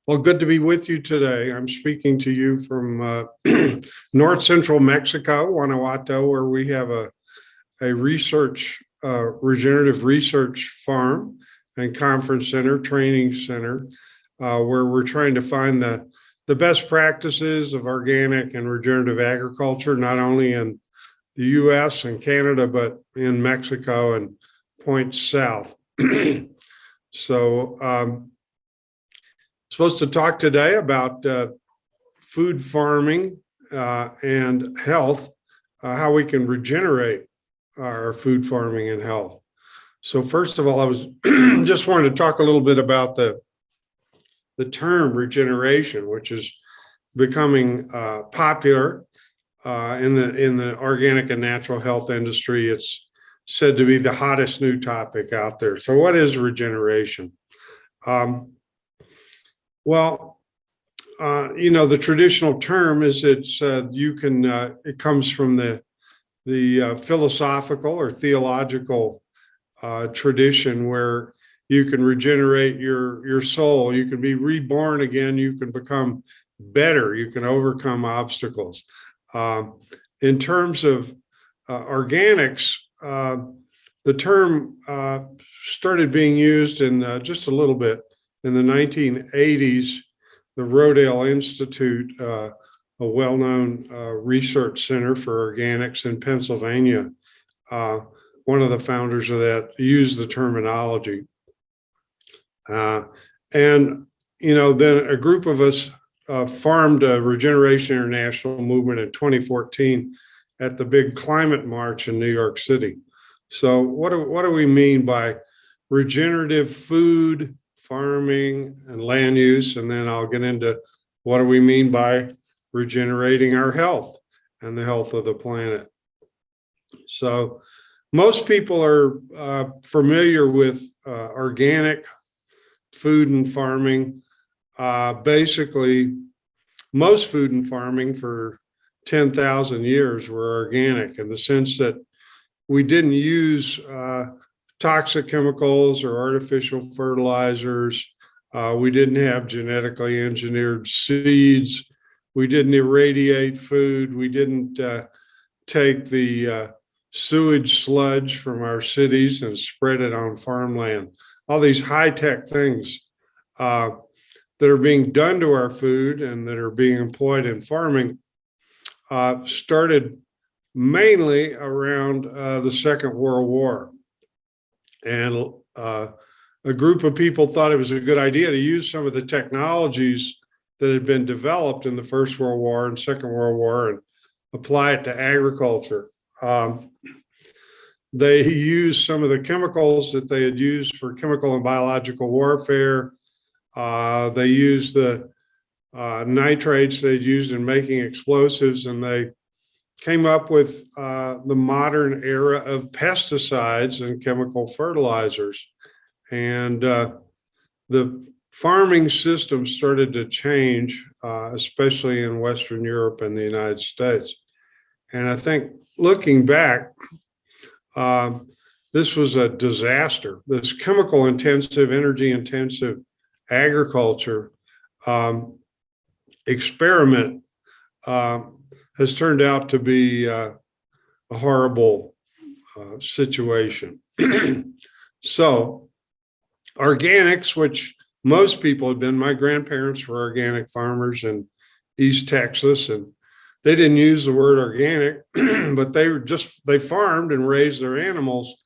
Well, good to be with you today. I'm speaking to you from north central Mexico, Guanajuato, where we have a regenerative research farm and conference center, training center, where we're trying to find the best practices of organic and regenerative agriculture, not only in the US and Canada, but in Mexico and points south. So, supposed to talk today about food farming and health, how we can regenerate our food farming and health. So first of all, I was just wanted to talk a little bit about the term regeneration, which is becoming popular in the organic and natural health industry. It's said to be the hottest new topic out there. So what is regeneration? The traditional term is it comes from the philosophical or theological tradition where you can regenerate your soul, you can be reborn again, you can become better, you can overcome obstacles. In terms of organics, the term started being used in just a little bit in the 1980s. The Rodale Institute, a well-known research center for organics in Pennsylvania, one of the founders of that used the terminology. Then a group of us formed a Regeneration International movement in 2014 at the big climate march in New York City. So what do we mean by regenerative food, farming, and land use? And then I'll get into what do we mean by regenerating our health and the health of the planet. So most people are familiar with organic food and farming. Basically, most food and farming for 10,000 years were organic in the sense that we didn't use toxic chemicals or artificial fertilizers. We didn't have genetically engineered seeds. We didn't irradiate food. We didn't take the sewage sludge from our cities and spread it on farmland. All these high-tech things that are being done to our food and that are being employed in farming started mainly around the Second World War. And a group of people thought it was a good idea to use some of the technologies that had been developed in the First World War and Second World War and apply it to agriculture. They used some of the chemicals that they had used for chemical and biological warfare. They used the nitrates they'd used in making explosives, and they came up with the modern era of pesticides and chemical fertilizers. And the farming system started to change, especially in Western Europe and the United States. And I think looking back, this was a disaster. This chemical intensive, energy intensive agriculture experiment has turned out to be a horrible situation. So organics, which most people had been, my grandparents were organic farmers in East Texas, and they didn't use the word organic, but they farmed and raised their animals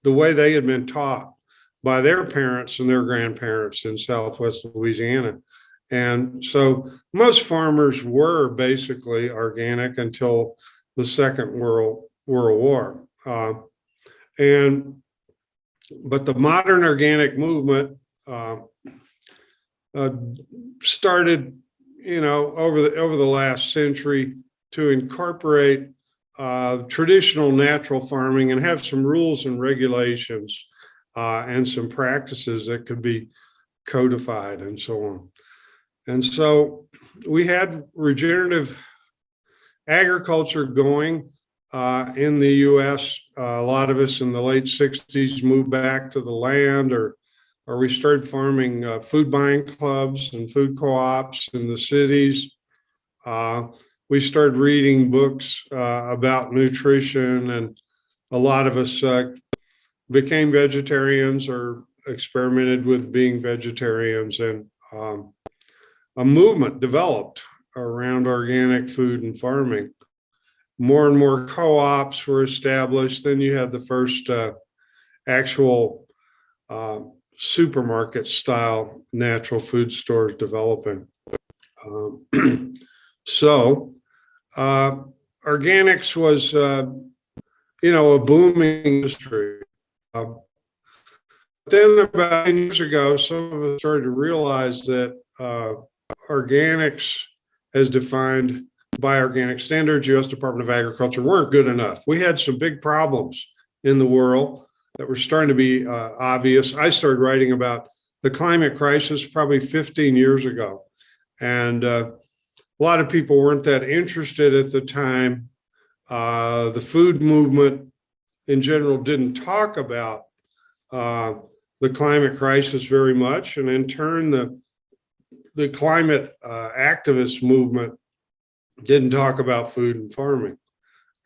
the way they had been taught by their parents and their grandparents in Southwest Louisiana. And so most farmers were basically organic until the Second World War. But the modern organic movement started, over the last century to incorporate traditional natural farming and have some rules and regulations and some practices that could be codified and so on. And so we had regenerative agriculture going in the US. A lot of us in the late 60s moved back to the land or or we started farming food buying clubs and food co-ops in the cities. We started reading books about nutrition, and a lot of us became vegetarians or experimented with being vegetarians, and a movement developed around organic food and farming. More and more co-ops were established. Then you had the first actual supermarket style natural food stores developing. So organics was, a booming industry. Then about 10 years ago, some of us started to realize that organics, as defined by organic standards, U.S. Department of Agriculture, weren't good enough. We had some big problems in the world that were starting to be obvious. I started writing about the climate crisis probably 15 years ago. And a lot of people weren't that interested at the time. The food movement in general didn't talk about the climate crisis very much. And in turn, the climate activist movement didn't talk about food and farming.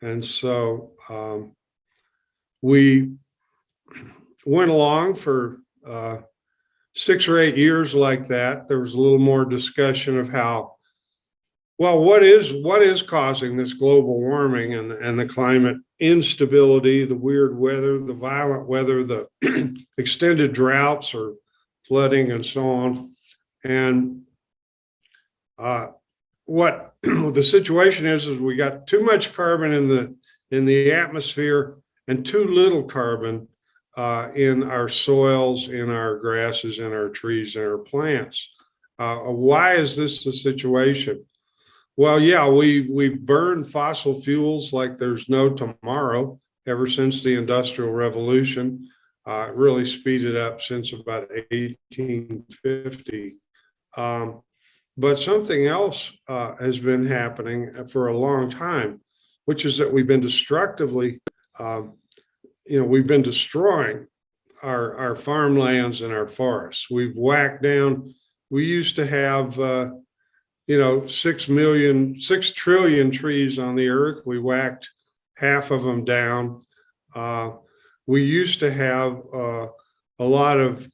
And so we went along for 6 or 8 years like that. There was a little more discussion of how, well, what is causing this global warming and the climate instability, the weird weather, the violent weather, the extended droughts or flooding and so on. And what the situation is we got too much carbon in the atmosphere and too little carbon in our soils, in our grasses, in our trees, in our plants. Why is this the situation? Well, yeah, we've burned fossil fuels like there's no tomorrow ever since the Industrial Revolution. It really speeded up since about 1850. But something else has been happening for a long time, which is that we've been destructively, we've been destroying our farmlands and our forests. We've whacked down. We used to have, 6 trillion trees on the earth. We whacked half of them down. We used to have a lot of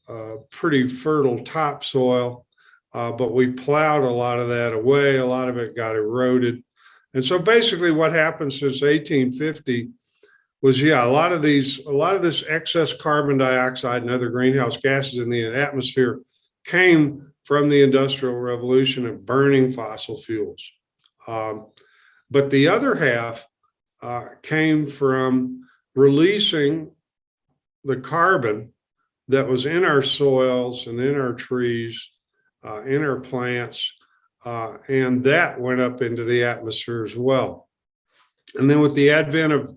pretty fertile topsoil, but we plowed a lot of that away. A lot of it got eroded. And so basically what happened since 1850 was, a lot of this excess carbon dioxide and other greenhouse gases in the atmosphere came from the Industrial Revolution and burning fossil fuels. But the other half came from releasing the carbon that was in our soils and in our trees, in our plants, and that went up into the atmosphere as well. And then with the advent of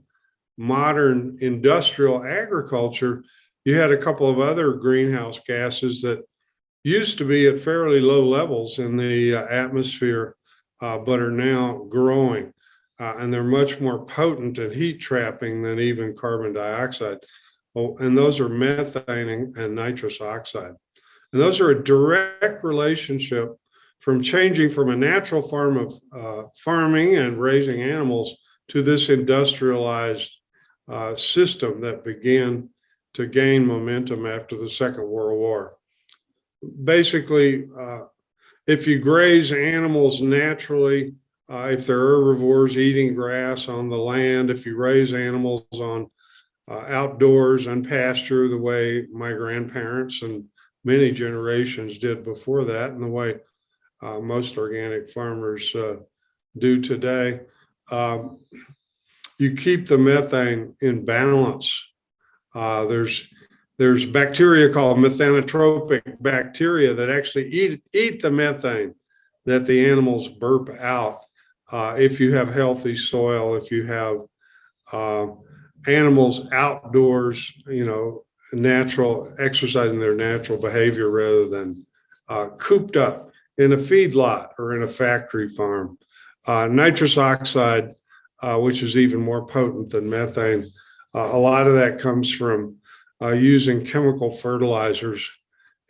modern industrial agriculture, you had a couple of other greenhouse gases that used to be at fairly low levels in the atmosphere, but are now growing. And they're much more potent at heat trapping than even carbon dioxide. Oh, and those are methane and nitrous oxide. And those are a direct relationship from changing from a natural form of farming and raising animals to this industrialized system that began to gain momentum after the Second World War. Basically, if you graze animals naturally, if they're herbivores eating grass on the land, if you raise animals on outdoors and pasture the way my grandparents and many generations did before that, and the way most organic farmers do today, you keep the methane in balance. There's bacteria called methanotropic bacteria that actually eat the methane that the animals burp out. If you have healthy soil, if you have animals outdoors, natural, exercising their natural behavior rather than cooped up in a feedlot or in a factory farm. Nitrous oxide, which is even more potent than methane, a lot of that comes from using chemical fertilizers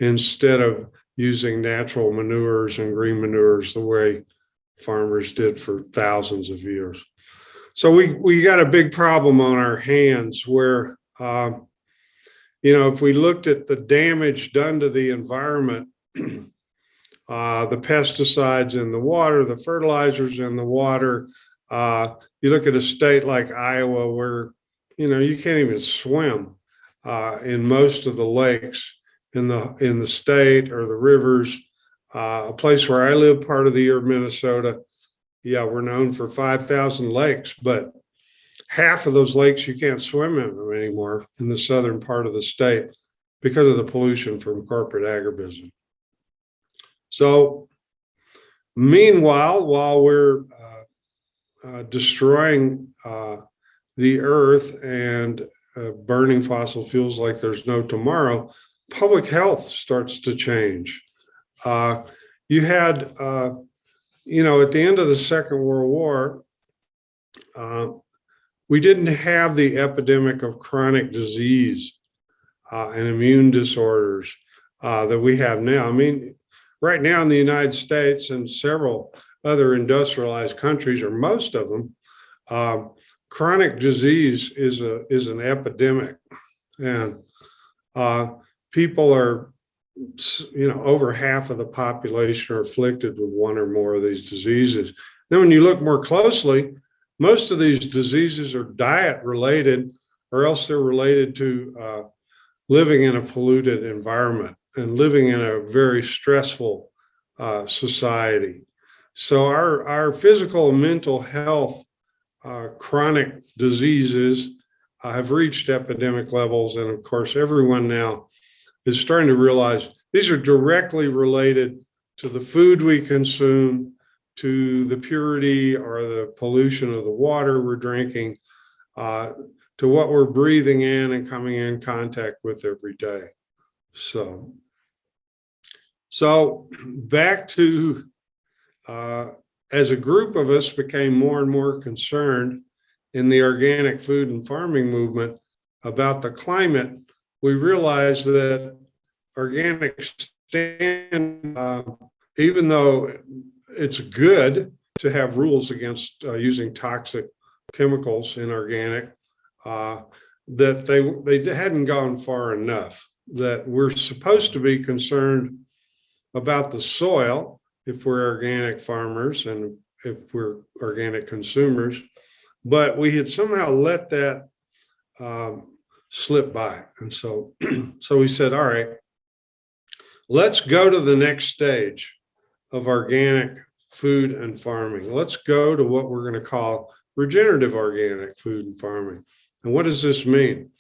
instead of using natural manures and green manures the way farmers did for thousands of years. So we got a big problem on our hands where, if we looked at the damage done to the environment, the pesticides in the water, the fertilizers in the water, you look at a state like Iowa where, you can't even swim in most of the lakes in the state or the rivers. A place where I live part of the year, Minnesota, yeah, we're known for 5,000 lakes, but half of those lakes you can't swim in them anymore in the southern part of the state because of the pollution from corporate agribusiness. So meanwhile, while we're destroying the earth and burning fossil fuels like there's no tomorrow, public health starts to change. You had, at the end of the Second World War, we didn't have the epidemic of chronic disease and immune disorders that we have now. I mean, right now in the United States and several other industrialized countries, or most of them, chronic disease is an epidemic, and people are, over half of the population are afflicted with one or more of these diseases. Then when you look more closely, most of these diseases are diet related, or else they're related to living in a polluted environment and living in a very stressful society. So our physical and mental health chronic diseases have reached epidemic levels. And of course, everyone now is starting to realize these are directly related to the food we consume, to the purity or the pollution of the water we're drinking, to what we're breathing in and coming in contact with every day. So back to, as a group of us became more and more concerned in the organic food and farming movement about the climate, we realized that organic stand, even though it's good to have rules against using toxic chemicals in organic, that they hadn't gone far enough, that we're supposed to be concerned about the soil if we're organic farmers and if we're organic consumers, but we had somehow let that slip by. And so we said, all right, let's go to the next stage of organic food and farming. Let's go to what we're going to call regenerative organic food and farming. And what does this mean?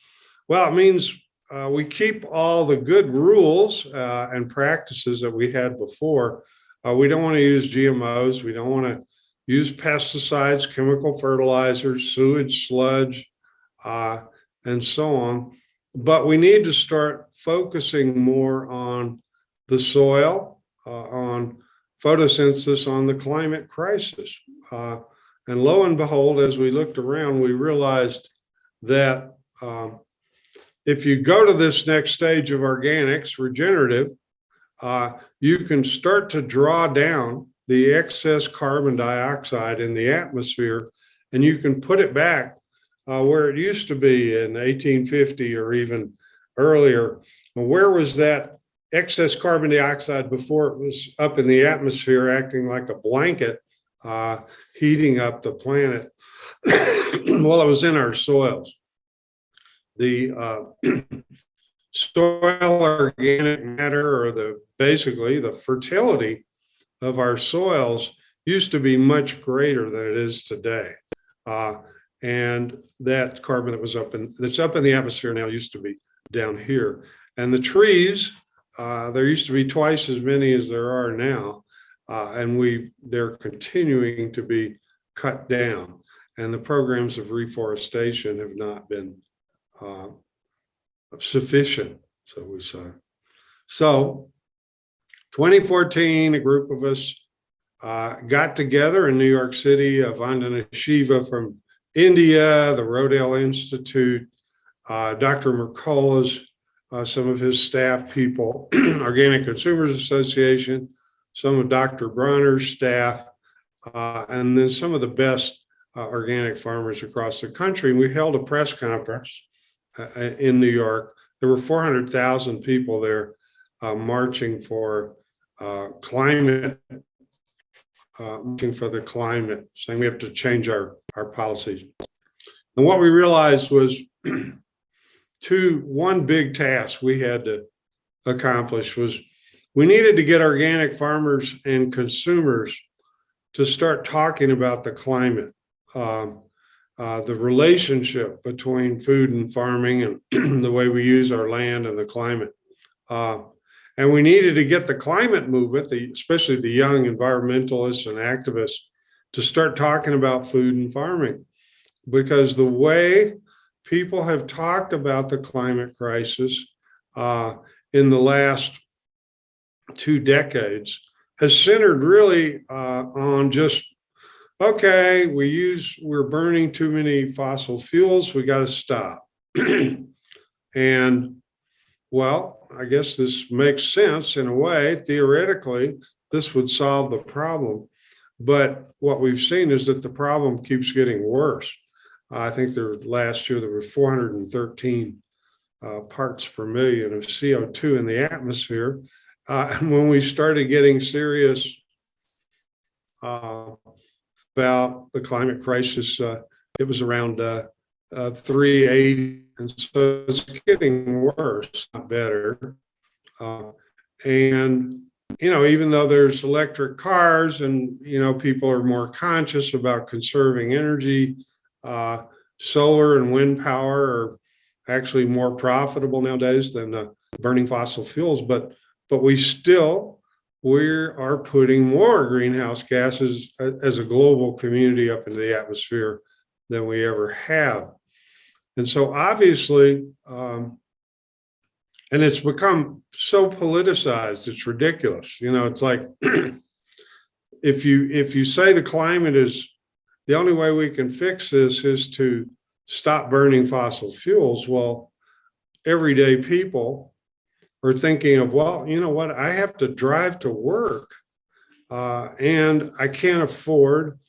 Well, it means we keep all the good rules and practices that we had before. We don't want to use GMOs. We don't want to use pesticides, chemical fertilizers, sewage, sludge, and so on. But we need to start focusing more on the soil, on photosynthesis, on the climate crisis. And lo and behold, as we looked around, we realized that if you go to this next stage of organics, regenerative, you can start to draw down the excess carbon dioxide in the atmosphere, and you can put it back where it used to be in 1850 or even earlier. Well, where was that excess carbon dioxide before it was up in the atmosphere acting like a blanket, heating up the planet? Well, it was in our soils. The soil organic matter, or basically the fertility of our soils, used to be much greater than it is today. And that carbon that's up in the atmosphere now used to be down here. And the trees, there used to be twice as many as there are now, and they're continuing to be cut down. And the programs of reforestation have not been sufficient, so we say. So 2014, a group of us got together in New York City, Vandana Shiva from India, the Rodale Institute, Dr. Mercola's some of his staff people, Organic Consumers Association, some of Dr. Bronner's staff, and then some of the best organic farmers across the country. And we held a press conference in New York. There were 400,000 people there marching for climate, marching for the climate, saying we have to change our policies. And what we realized was one big task we had to accomplish was we needed to get organic farmers and consumers to start talking about the climate, the relationship between food and farming and the way we use our land and the climate. And we needed to get the climate movement, especially the young environmentalists and activists, to start talking about food and farming. Because the way people have talked about the climate crisis in the last 2 decades has centered really on just, okay, we're burning too many fossil fuels, we got to stop. And well, I guess this makes sense in a way. Theoretically, this would solve the problem. But what we've seen is that the problem keeps getting worse. I think last year there were 413 parts per million of CO2 in the atmosphere. And when we started getting serious about the climate crisis, it was around 380. And so it's getting worse, not better. And, even though there's electric cars and, people are more conscious about conserving energy, solar and wind power are actually more profitable nowadays than burning fossil fuels. But we are putting more greenhouse gases as a global community up into the atmosphere than we ever have. And so obviously, and it's become so politicized, it's ridiculous. It's like, if you say the climate is, the only way we can fix this is to stop burning fossil fuels. Well, everyday people are thinking of, well, you know what, I have to drive to work and I can't afford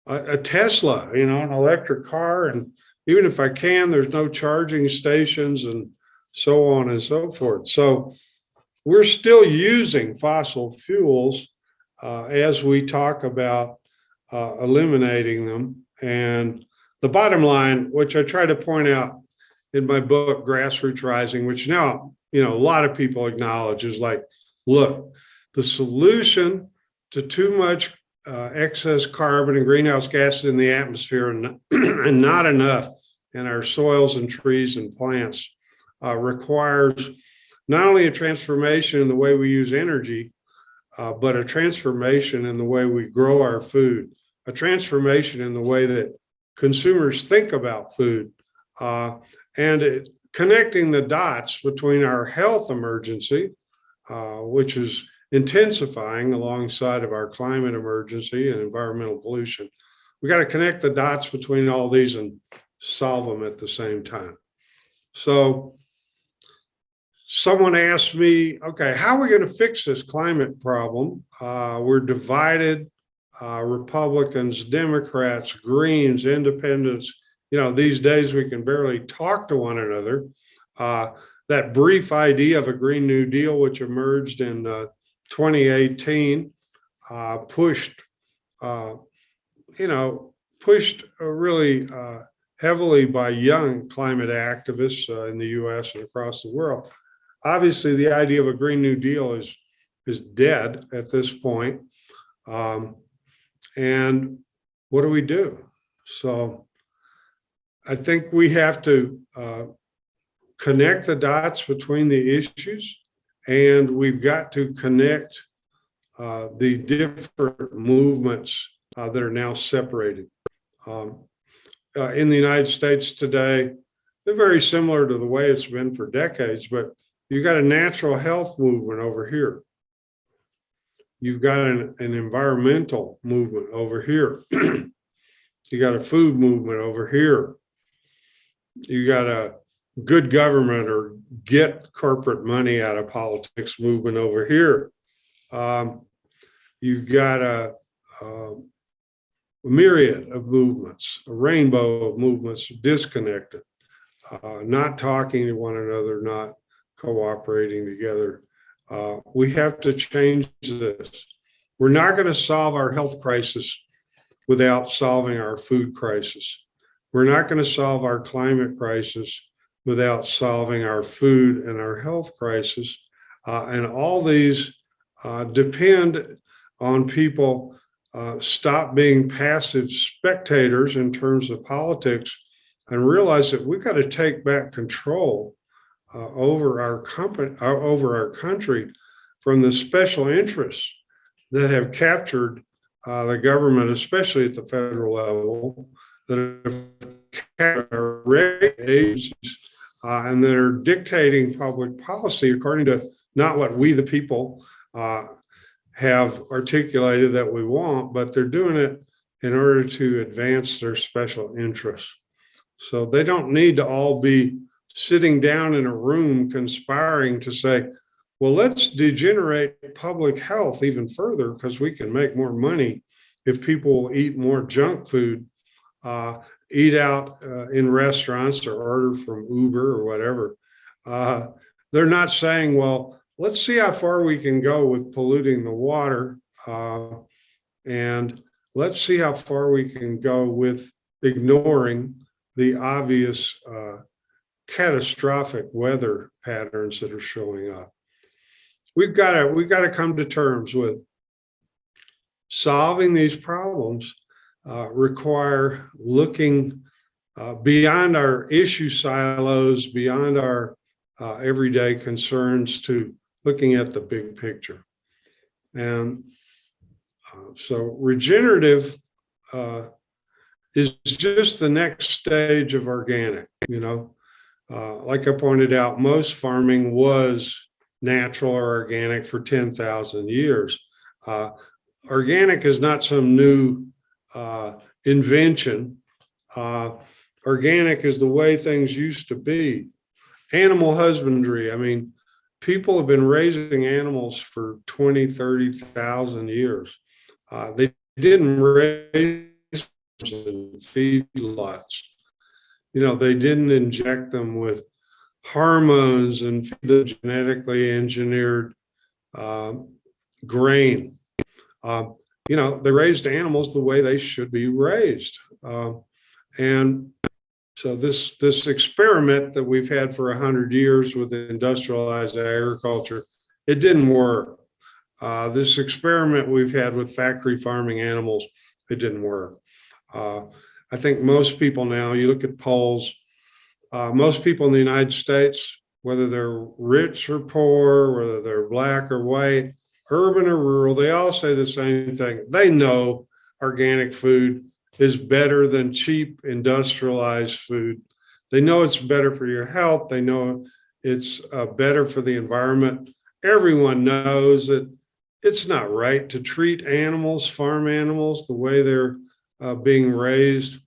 a Tesla, an electric car. And even if I can, there's no charging stations and so on and so forth. So we're still using fossil fuels as we talk about eliminating them. And the bottom line, which I try to point out in my book, Grassroots Rising, which now, a lot of people acknowledge, is like, look, the solution to too much excess carbon and greenhouse gases in the atmosphere and not enough in our soils and trees and plants requires not only a transformation in the way we use energy, but a transformation in the way we grow our food, a transformation in the way that consumers think about food, and connecting the dots between our health emergency, which is intensifying alongside of our climate emergency and environmental pollution. We got to connect the dots between all these and solve them at the same time. So someone asked me, okay, how are we going to fix this climate problem? We're divided, Republicans, Democrats, Greens, Independents. These days we can barely talk to one another. That brief idea of a Green New Deal, which emerged in 2018, pushed really heavily by young climate activists in the US and across the world. Obviously, the idea of a Green New Deal is dead at this point. And what do we do? So I think we have to connect the dots between the issues, and we've got to connect the different movements that are now separated. In the United States today, they're very similar to the way it's been for decades, but you've got a natural health movement over here. You've got an environmental movement over here. You got a food movement over here. You got a good government or get corporate money out of politics movement over here. You've got a myriad of movements, a rainbow of movements disconnected, not talking to one another, not cooperating together. We have to change this. We're not going to solve our health crisis without solving our food crisis. We're not going to solve our climate crisis without solving our food and our health crisis. And all these depend on people stop being passive spectators in terms of politics and realize that we've got to take back control over our country from the special interests that have captured the government, especially at the federal level, that have captured our rate agencies and that are dictating public policy according to not what we, the people, have articulated that we want, but they're doing it in order to advance their special interests. So they don't need to all be sitting down in a room conspiring to say, well, let's degenerate public health even further because we can make more money if people will eat more junk food, eat out in restaurants or order from Uber or whatever. They're not saying, well, let's see how far we can go with polluting the water. And let's see how far we can go with ignoring the obvious catastrophic weather patterns that are showing up. We've got to come to terms with solving these problems require looking beyond our issue silos, beyond our everyday concerns to looking at the big picture. And so regenerative is just the next stage of organic, like I pointed out, most farming was natural or organic for 10,000 years. Organic is not some new invention. Organic is the way things used to be. Animal husbandry, I mean, people have been raising animals for 20, 30,000 years. They didn't raise in feedlots. They didn't inject them with hormones and feed the genetically engineered grain. They raised animals the way they should be raised. And so this experiment that we've had for 100 years with industrialized agriculture, it didn't work. This experiment we've had with factory farming animals, it didn't work. I think most people now, you look at polls, most people in the United States, whether they're rich or poor, whether they're black or white, urban or rural, they all say the same thing. They know organic food is better than cheap industrialized food. They know it's better for your health. They know it's better for the environment. Everyone knows that it's not right to treat animals, farm animals, the way they're being raised.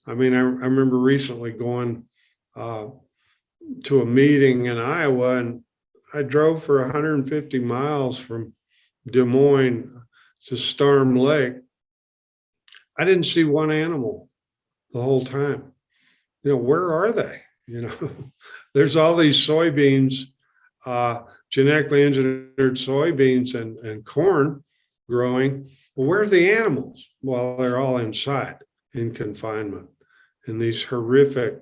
I mean, I remember recently going to a meeting in Iowa, and I drove for 150 miles from Des Moines to Storm Lake. I didn't see one animal the whole time. Where are they? There's all these soybeans, genetically engineered soybeans and corn growing. Well, where are the animals? Well, they're all inside in confinement in these horrific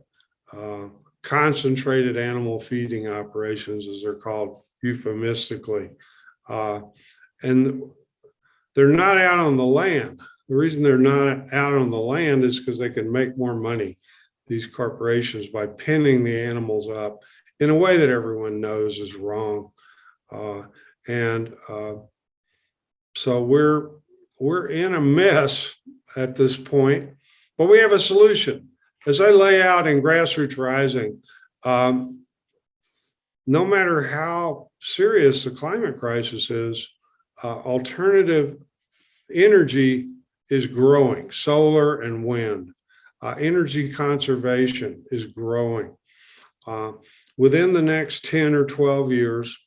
concentrated animal feeding operations, as they're called euphemistically. And they're not out on the land. The reason they're not out on the land is because they can make more money, these corporations, by pinning the animals up in a way that everyone knows is wrong. So we're in a mess at this point, but we have a solution. As I lay out in Grassroots Rising, no matter how serious the climate crisis is, alternative energy is growing, solar and wind. Energy conservation is growing. Within the next 10 or 12 years,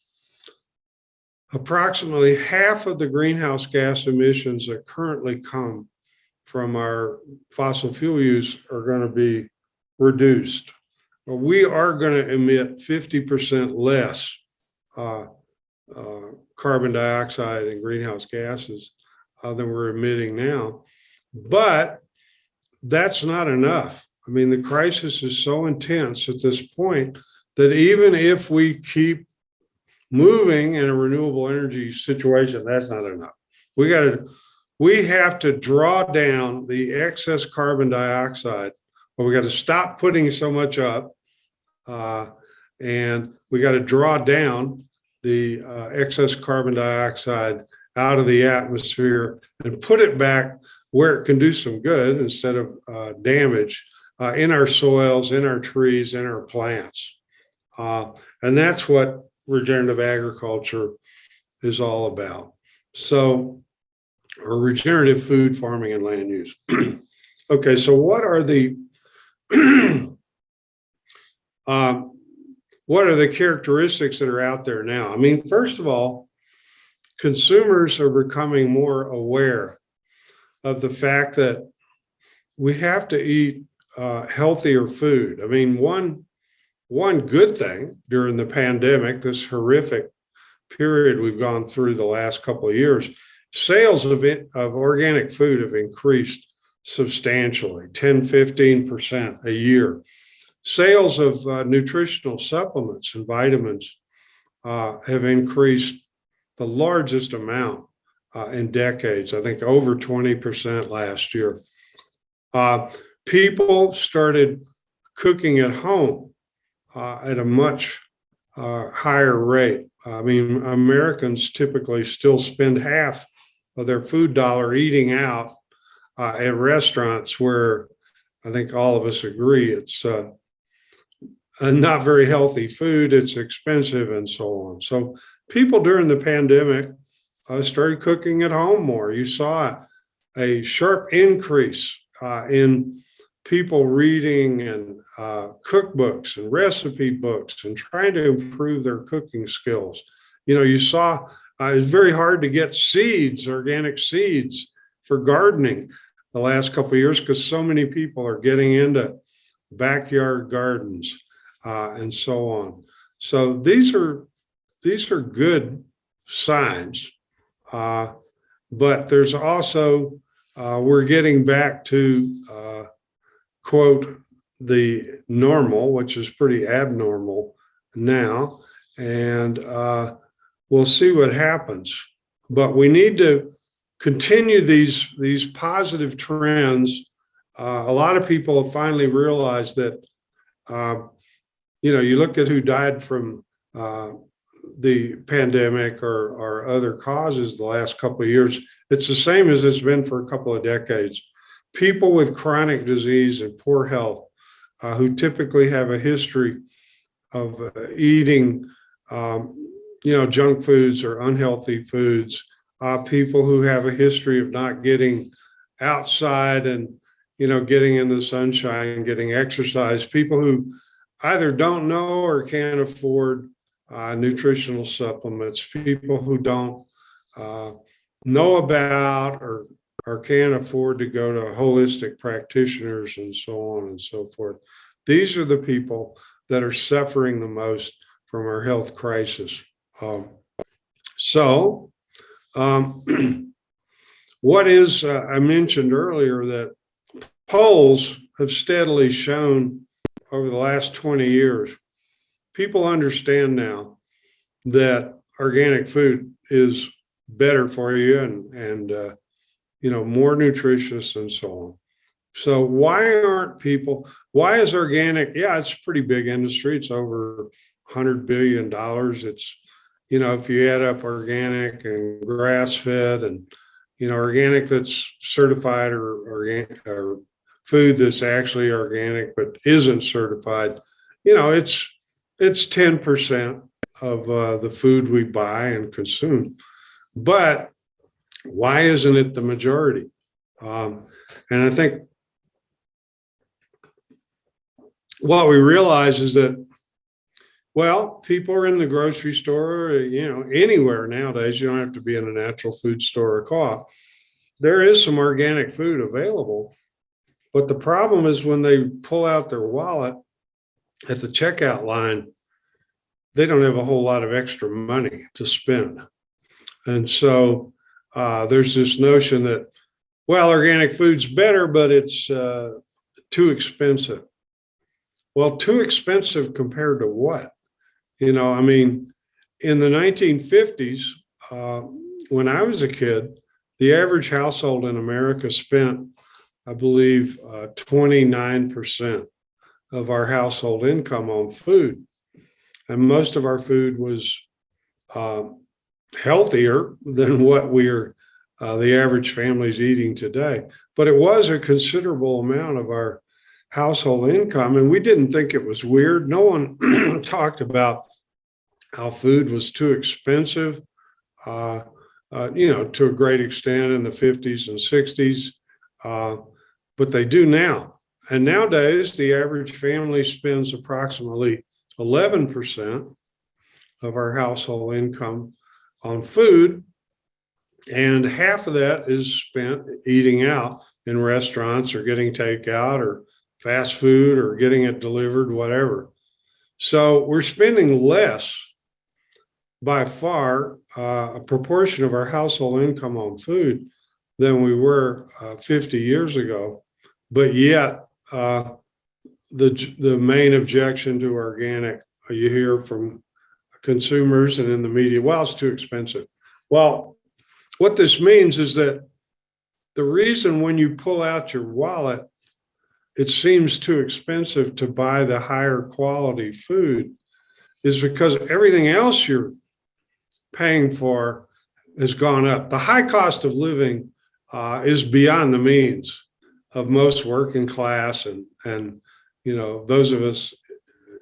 approximately half of the greenhouse gas emissions that currently come from our fossil fuel use are going to be reduced. We are going to emit 50% less carbon dioxide and greenhouse gases than we're emitting now. But that's not enough. I mean, the crisis is so intense at this point that even if we keep moving in a renewable energy situation, that's not enough. We have to draw down the excess carbon dioxide, but we got to stop putting so much up, and we got to draw down the excess carbon dioxide out of the atmosphere and put it back where it can do some good instead of damage in our soils, in our trees, in our plants. And that's what regenerative agriculture is all about. So, or regenerative food farming and land use. Okay, so what are the characteristics that are out there now? I mean, first of all, consumers are becoming more aware of the fact that we have to eat healthier food. I mean, one good thing during the pandemic, this horrific period we've gone through the last couple of years, sales of organic food have increased substantially, 10, 15% a year. Sales of nutritional supplements and vitamins have increased the largest amount in decades, I think over 20% last year. People started cooking at home at a much higher rate. I mean, Americans typically still spend half of their food dollar eating out at restaurants where I think all of us agree it's not very healthy food, it's expensive and so on. So people during the pandemic started cooking at home more. You saw a sharp increase in people reading and cookbooks and recipe books and trying to improve their cooking skills. You know, you saw it's very hard to get seeds, organic seeds for gardening the last couple of years because so many people are getting into backyard gardens and so on. So these are good signs, but there's also we're getting back to quote the normal, which is pretty abnormal now, and we'll see what happens. But we need to continue these positive trends. A lot of people have finally realized that, you know, you look at who died from the pandemic or other causes the last couple of years, it's the same as it's been for a couple of decades. People with chronic disease and poor health who typically have a history of eating, you know, junk foods or unhealthy foods, people who have a history of not getting outside and, you know, getting in the sunshine, getting exercise, people who either don't know or can't afford nutritional supplements, people who don't know about or can't afford to go to holistic practitioners and so on and so forth. These are the people that are suffering the most from our health crisis. What is, I mentioned earlier that polls have steadily shown over the last 20 years, people understand now that organic food is better for you and you know, more nutritious and so on. So why is organic? Yeah, it's a pretty big industry. It's over $100 billion. It's, you know, if you add up organic and grass-fed and, you know, organic that's certified or organic or food that's actually organic but isn't certified, you know, it's 10% of the food we buy and consume. But why isn't it the majority? And I think what we realize is that Well, people are in the grocery store, anywhere nowadays. You don't have to be in a natural food store or co-op. There is some organic food available, but the problem is when they pull out their wallet at the checkout line, they don't have a whole lot of extra money to spend. And so there's this notion that, well, organic food's better, but it's too expensive. Well, too expensive compared to what? I mean, in the 1950s, when I was a kid, the average household in America spent, I believe, 29% of our household income on food. And most of our food was healthier than what the average family's eating today. But it was a considerable amount of our household income, and we didn't think it was weird. No one talked about how food was too expensive, to a great extent in the 50s and 60s, but they do now. And nowadays, the average family spends approximately 11% of our household income on food, and half of that is spent eating out in restaurants or getting takeout or fast food or getting it delivered, whatever. So we're spending less by far, a proportion of our household income on food than we were 50 years ago. But yet, the main objection to organic you hear from consumers and in the media, well, it's too expensive. Well, what this means is that the reason when you pull out your wallet, it seems too expensive to buy the higher quality food is because everything else you're paying for has gone up. The high cost of living is beyond the means of most working class and those of us,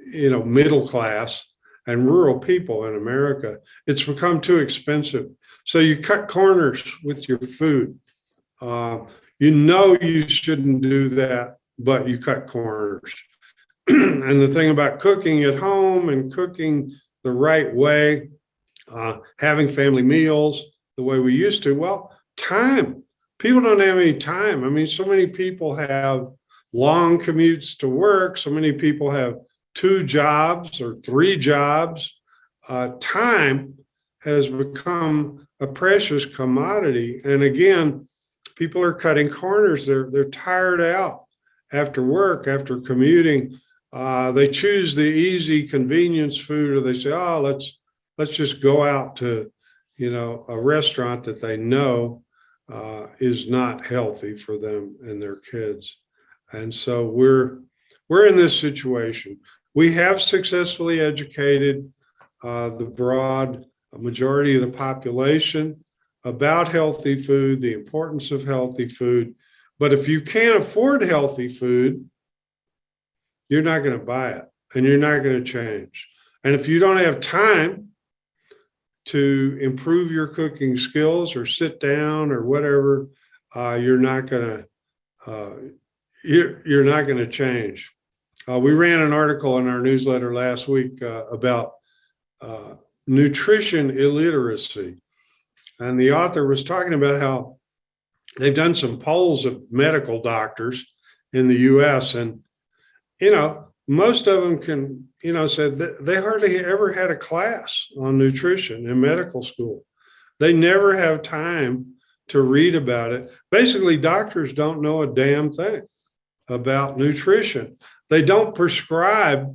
middle class and rural people in America. It's become too expensive. So you cut corners with your food. You shouldn't do that, but you cut corners. And the thing about cooking at home and cooking the right way, having family meals the way we used to, well, time. People don't have any time. I mean, so many people have long commutes to work. So many people have 2 jobs or 3 jobs. Time has become a precious commodity. And again, people are cutting corners. They're tired out after work, after commuting. They choose the easy convenience food, or they say, oh, let's just go out to, a restaurant that they know is not healthy for them and their kids. And so we're in this situation. We have successfully educated the broad majority of the population about healthy food, the importance of healthy food. But if you can't afford healthy food, you're not going to buy it and you're not going to change. And if you don't have time to improve your cooking skills or sit down or whatever, you're not going to change. We ran an article in our newsletter last week about nutrition illiteracy. And the author was talking about how they've done some polls of medical doctors in the US, and most of them said that they hardly ever had a class on nutrition in medical school. They never have time to read about it. Basically, doctors don't know a damn thing about nutrition. They don't prescribe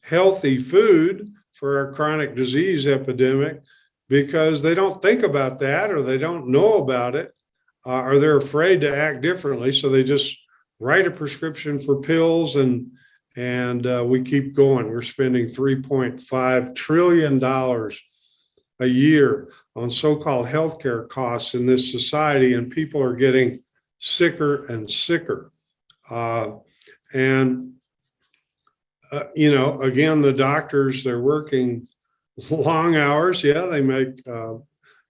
healthy food for our chronic disease epidemic because they don't think about that, or they don't know about it, or they're afraid to act differently. So they just write a prescription for pills, and we keep going. We're spending $3.5 trillion a year on so-called healthcare costs in this society, and people are getting sicker and sicker. Again, the doctors, they're working long hours. Yeah, they make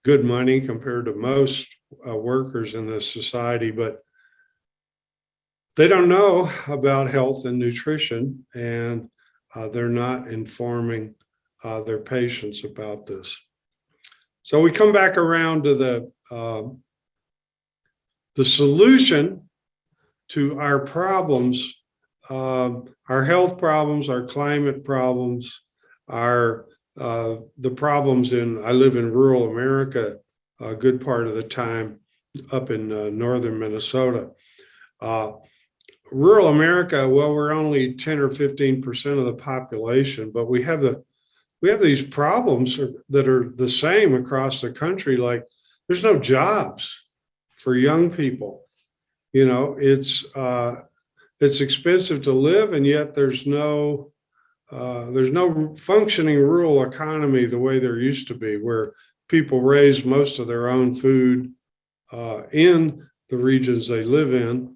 good money compared to most workers in this society, but they don't know about health and nutrition, and they're not informing their patients about this. So we come back around to the solution to our problems, our health problems, our climate problems, the problems I live in rural America a good part of the time, up in northern Minnesota. Rural America, well, we're only 10 or 15% of the population, but we have these problems that are the same across the country. Like, there's no jobs for young people. It's expensive to live, and yet there's no functioning rural economy the way there used to be, where people raise most of their own food in the regions they live in.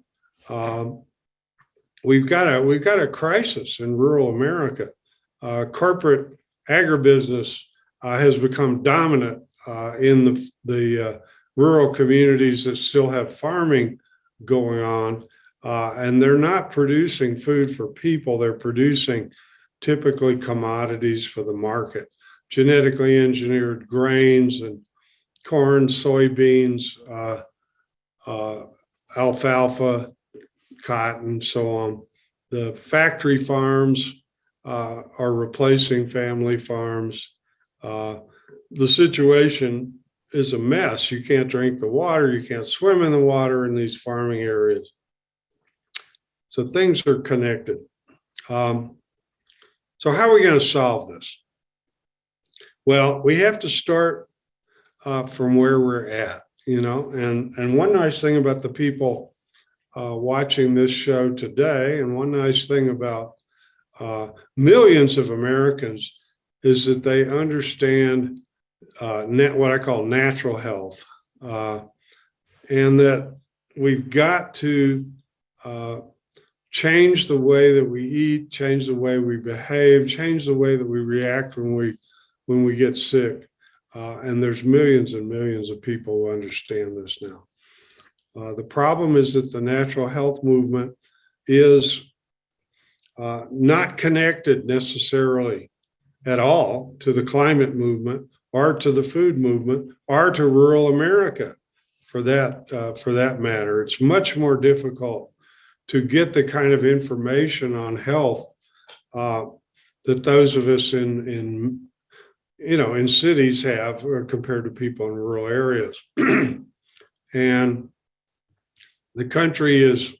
We've got a crisis in rural America. Corporate agribusiness has become dominant in the rural communities that still have farming going on, and they're not producing food for people. They're producing typically commodities for the market, genetically engineered grains and corn, soybeans, alfalfa, cotton, so on. The factory farms are replacing family farms. The situation is a mess. You can't drink the water. You can't swim in the water in these farming areas. So things are connected. So how are we going to solve this? Well, we have to start from where we're at, and one nice thing about the people watching this show today, and one nice thing about millions of Americans, is that they understand what I call natural health, and that we've got to change the way that we eat, change the way we behave, change the way that we react when we get sick. And there's millions and millions of people who understand this now. The problem is that the natural health movement is not connected necessarily at all to the climate movement or to the food movement or to rural America for that matter. It's much more difficult to get the kind of information on health that those of us in cities have compared to people in rural areas. And the country is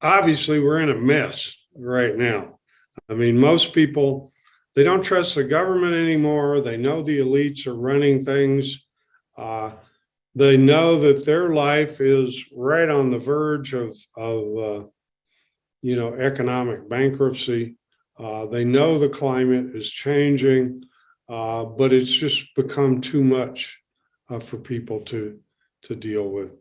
obviously, we're in a mess right now. I mean, most people, they don't trust the government anymore. They know the elites are running things. They know that their life is right on the verge of economic bankruptcy. They know the climate is changing, but it's just become too much for people to deal with.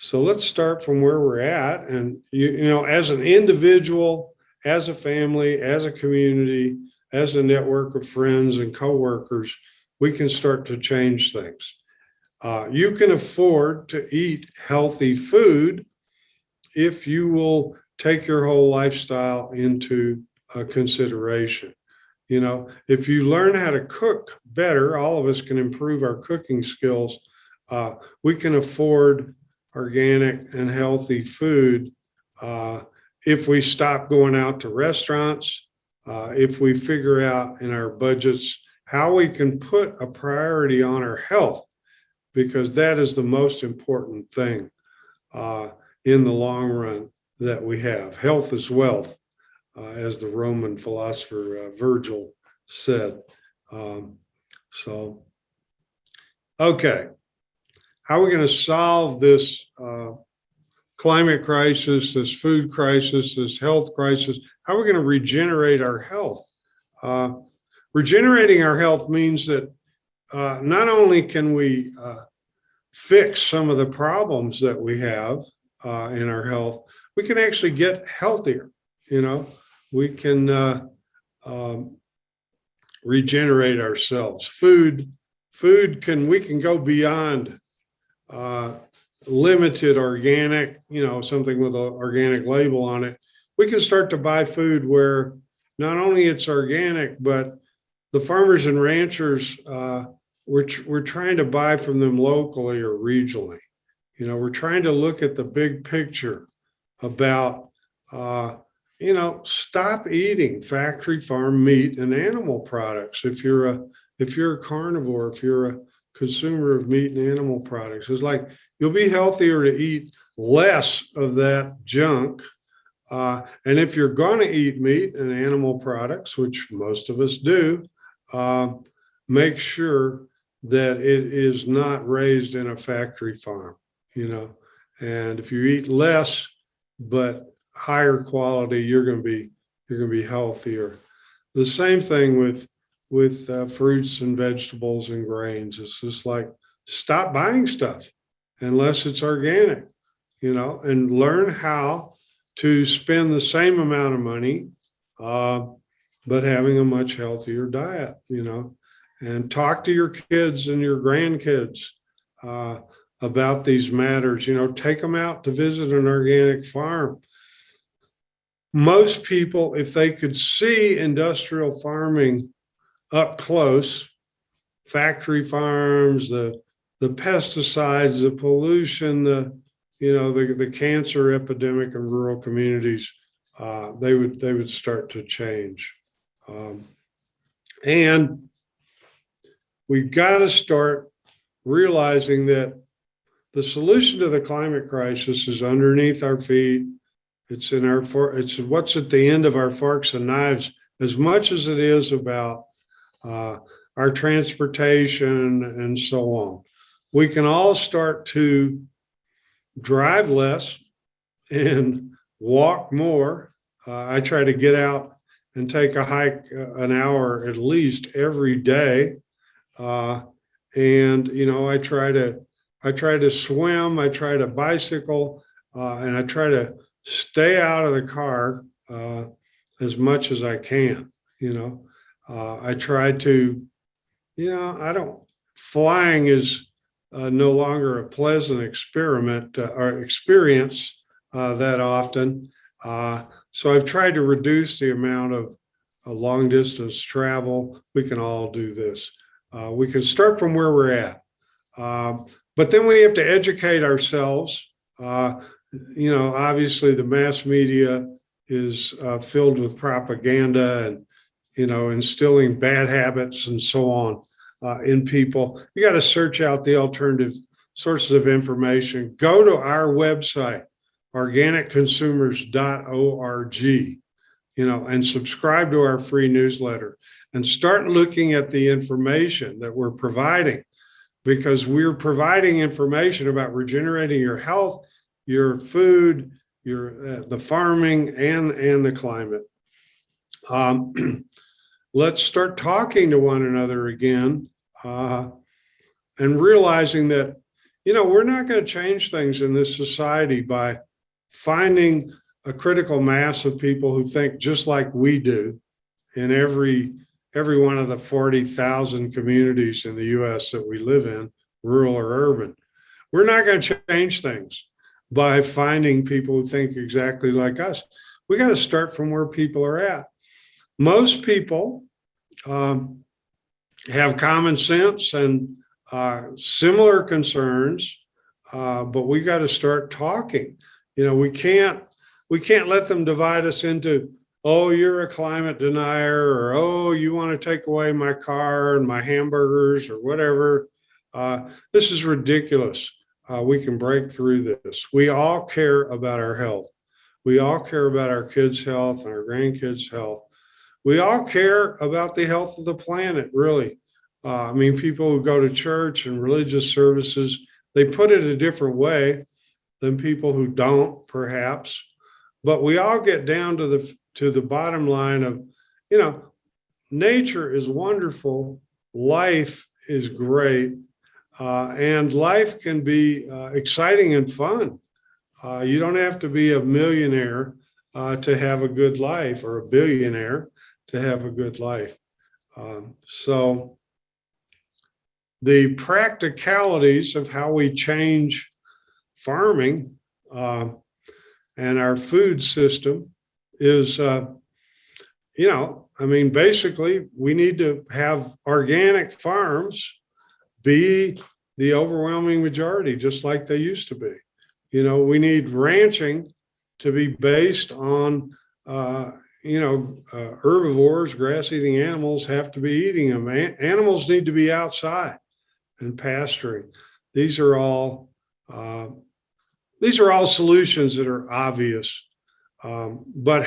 So let's start from where we're at. And, as an individual, as a family, as a community, as a network of friends and coworkers, we can start to change things. You can afford to eat healthy food if you will take your whole lifestyle into consideration. If you learn how to cook better, all of us can improve our cooking skills. We can afford organic and healthy food if we stop going out to restaurants, if we figure out in our budgets how we can put a priority on our health, because that is the most important thing in the long run that we have. Health is wealth, as the Roman philosopher Virgil said. Okay. How are we going to solve this climate crisis, this food crisis, this health crisis? How are we going to regenerate our health? Regenerating our health means that not only can we fix some of the problems that we have in our health, we can actually get healthier. We can regenerate ourselves. We can go beyond limited organic, something with an organic label on it. We can start to buy food where not only it's organic, but the farmers and ranchers, we're trying to buy from them locally or regionally. We're trying to look at the big picture about, stop eating factory farm meat and animal products. If you're a carnivore, if you're a consumer of meat and animal products, it's like you'll be healthier to eat less of that junk. And if you're going to eat meat and animal products, which most of us do, make sure that it is not raised in a factory farm, and if you eat less but higher quality, you're going to be healthier. The same thing with fruits and vegetables and grains. It's just like, stop buying stuff unless it's organic, and learn how to spend the same amount of money, but having a much healthier diet, and talk to your kids and your grandkids about these matters. Take them out to visit an organic farm. Most people, if they could see industrial farming up close, factory farms, the pesticides, the pollution, the cancer epidemic in rural communities, they would start to change. And we've got to start realizing that the solution to the climate crisis is underneath our feet. It's it's what's at the end of our forks and knives, as much as it is about our transportation and so on. We can all start to drive less and walk more. I try to get out and take a hike an hour at least every day. And I try to swim, I try to bicycle, and I try to stay out of the car as much as I can. I try to, flying is no longer a pleasant experiment or experience that often. So I've tried to reduce the amount of long distance travel. We can all do this. We can start from where we're at. But then we have to educate ourselves. Obviously the mass media is filled with propaganda and, instilling bad habits and so on in people. You got to search out the alternative sources of information. Go to our website, organicconsumers.org, and subscribe to our free newsletter and start looking at the information that we're providing, because we're providing information about regenerating your health, your food, the farming, and the climate. Let's start talking to one another again and realizing that, we're not going to change things in this society by finding a critical mass of people who think just like we do in every one of the 40,000 communities in the US that we live in, rural or urban. We're not going to change things by finding people who think exactly like us. We got to start from where people are at. Most people have common sense and similar concerns, but we got to start talking. We can't let them divide us into, oh, you're a climate denier, or, oh, you want to take away my car and my hamburgers or whatever. This is ridiculous. We can break through this. We all care about our health. We all care about our kids' health and our grandkids' health. We all care about the health of the planet, really. People who go to church and religious services, they put it a different way than people who don't, perhaps. But we all get down to the bottom line of, nature is wonderful, life is great, and life can be exciting and fun. You don't have to be a millionaire to have a good life, or a billionaire to have a good life. So the practicalities of how we change farming and our food system is, I mean, basically, we need to have organic farms be the overwhelming majority, just like they used to be. We need ranching to be based on, herbivores, grass-eating animals have to be eating them. Animals need to be outside and pasturing. These are all solutions that are obvious. But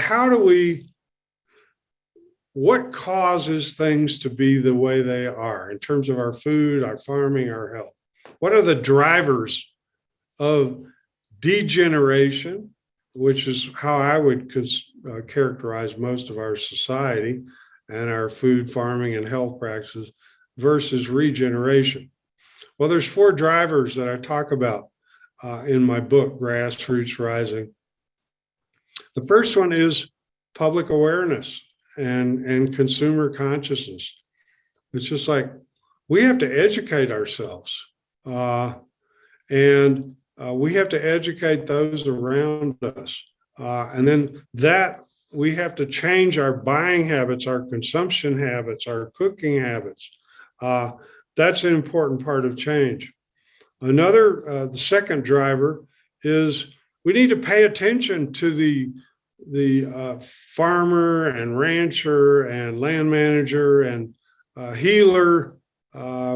what causes things to be the way they are in terms of our food, our farming, our health? What are the drivers of degeneration, which is how I would characterize most of our society and our food, farming, and health practices, versus regeneration? Well, there's 4 drivers that I talk about in my book, Grassroots Rising. The first one is public awareness and consumer consciousness. It's just like we have to educate ourselves, and we have to educate those around us. And then we have to change our buying habits, our consumption habits, our cooking habits. That's an important part of change. The second driver is we need to pay attention to the farmer and rancher and land manager and healer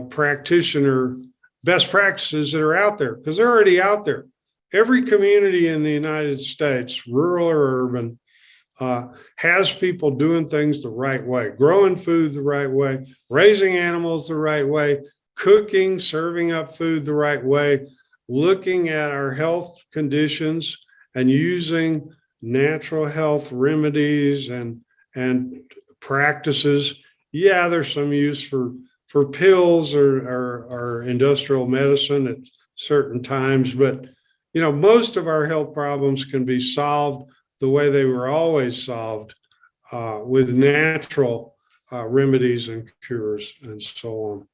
practitioner best practices that are out there, because they're already out there. Every community in the United States, rural or urban, has people doing things the right way, growing food the right way, raising animals the right way, cooking, serving up food the right way, looking at our health conditions and using natural health remedies and practices. Yeah, there's some use for pills or industrial medicine at certain times, but most of our health problems can be solved the way they were always solved, with natural remedies and cures and so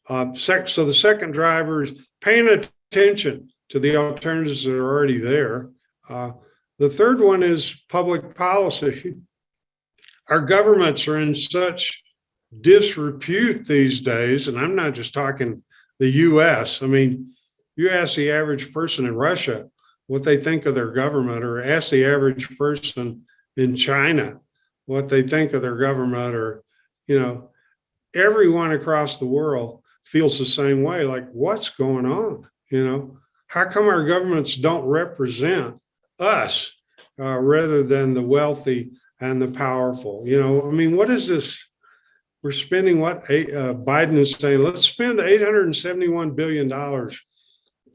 on. So the second driver is paying attention to the alternatives that are already there. The third one is public policy. Our governments are in such disrepute these days, and I'm not just talking the US. I mean, you ask the average person in Russia what they think of their government, or ask the average person in China what they think of their government, or, everyone across the world feels the same way. Like, what's going on? How come our governments don't represent us rather than the wealthy and the powerful? What is this? We're spending Biden is saying, let's spend $871 billion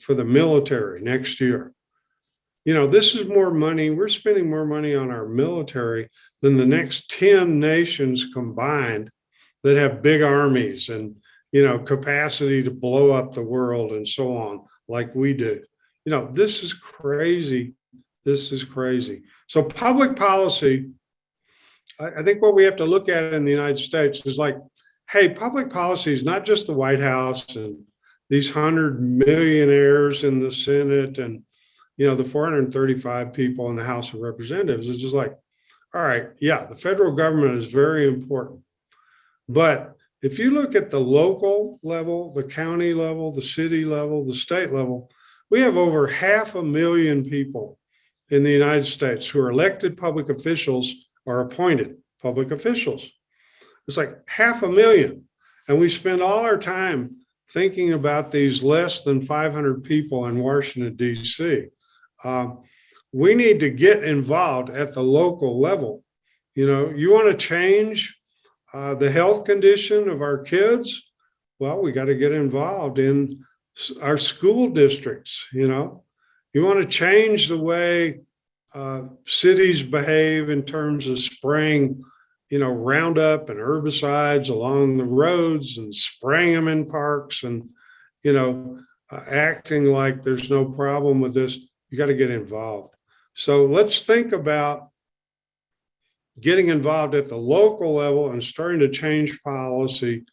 for the military next year. This is more money. We're spending more money on our military than the next 10 nations combined that have big armies and, capacity to blow up the world and so on, like we do. This is crazy. This is crazy. So public policy, I think what we have to look at in the United States is like, hey, public policy is not just the White House and these 100 millionaires in the Senate and, the 435 people in the House of Representatives. It's just like, all right, yeah, the federal government is very important. But if you look at the local level, the county level, the city level, the state level, we have over 500,000 people in the United States who are elected public officials or appointed public officials. It's like 500,000. And we spend all our time thinking about these less than 500 people in Washington, D.C. We need to get involved at the local level. You want to change the health condition of our kids? Well, we got to get involved in our school districts. You want to change the way cities behave in terms of spraying, Roundup and herbicides along the roads and spraying them in parks and, acting like there's no problem with this. You got to get involved. So let's think about getting involved at the local level and starting to change policy,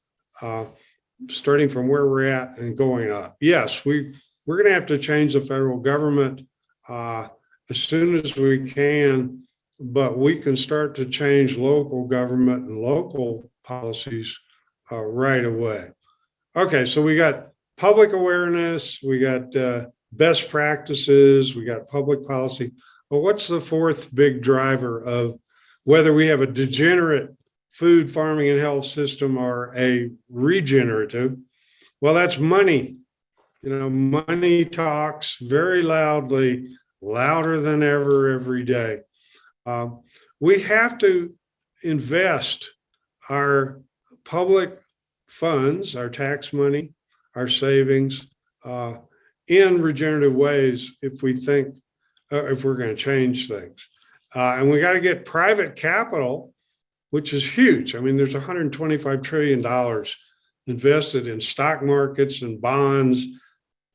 starting from where we're at and going up. Yes, we're going to have to change the federal government as soon as we can. but we can start to change local government and local policies right away. Okay, so we got public awareness, we got best practices, we got public policy. But what's the fourth big driver of whether we have a degenerate food, farming, and health system or a regenerative? Well, that's money. You know, money talks very loudly, louder than ever every day. We have to invest our public funds, our tax money, our savings in regenerative ways if we think, if we're going to change things. And we got to get private capital, which is huge. I mean, there's $125 trillion invested in stock markets and bonds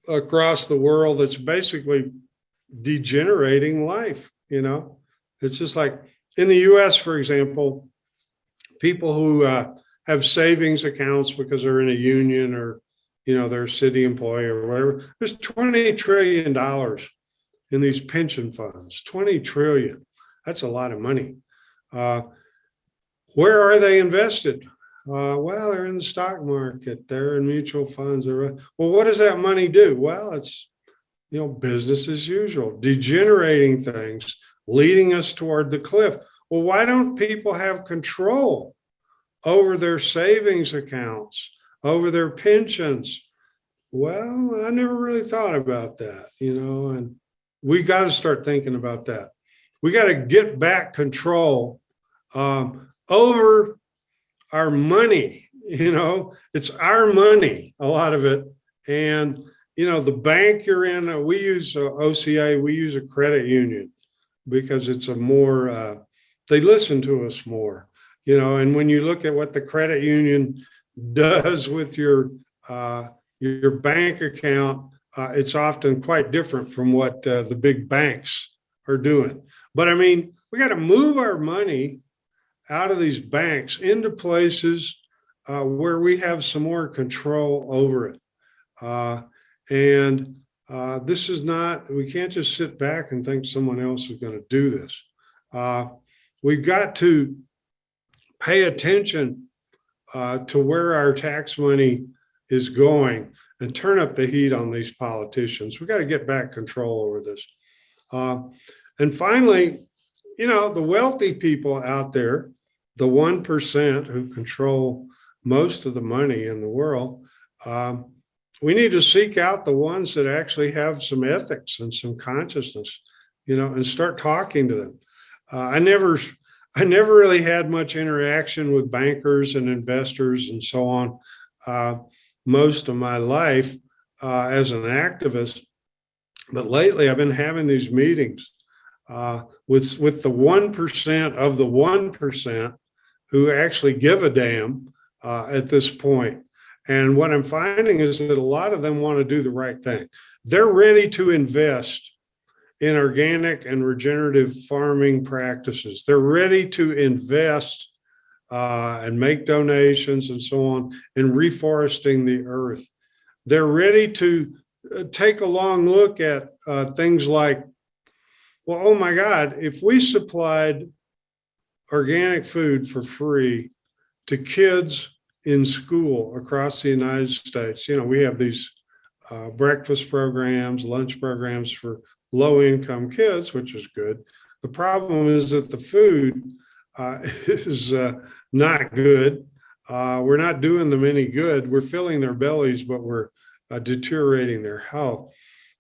across the world that's basically degenerating life, you know? It's just like in the US, for example, people who have savings accounts because they're in a union or, you know, they're a city employee or whatever, there's $20 trillion in these pension funds, 20 trillion. That's a lot of money. Where are they invested? Well, they're in the stock market, they're in mutual funds. Well, what does that money do? Well, it's, you know, business as usual, degenerating things, leading us toward the cliff. Well, why don't people have control over their savings accounts, over their pensions? Well, I never really thought about that, you know, and we got to start thinking about that. We got to get back control over our money. You know, it's our money, a lot of it. And, you know, the bank you're in, we use OCA, we use a credit union because it's a more, they listen to us more, you know, and when you look at what the credit union does with your bank account, it's often quite different from what the big banks are doing. But I mean, we got to move our money out of these banks into places where we have some more control over it. And this is not, we can't just sit back and think someone else is going to do this. We've got to pay attention to where our tax money is going and turn up the heat on these politicians. We've got to get back control over this. And finally, you know, the wealthy people out there, the 1% who control most of the money in the world, we need to seek out the ones that actually have some ethics and some consciousness, you know, and start talking to them. I never really had much interaction with bankers and investors and so on most of my life as an activist. But lately I've been having these meetings with the 1% of the 1% who actually give a damn at this point. And what I'm finding is that a lot of them want to do the right thing. They're ready to invest in organic and regenerative farming practices. They're ready to invest and make donations and so on in reforesting the earth. They're ready to take a long look at things like, well, oh my God, if we supplied organic food for free to kids in school across the United States, you know, we have these breakfast programs, lunch programs for low-income kids, which is good. The problem is that the food is not good. We're not doing them any good. We're filling their bellies, but we're deteriorating their health.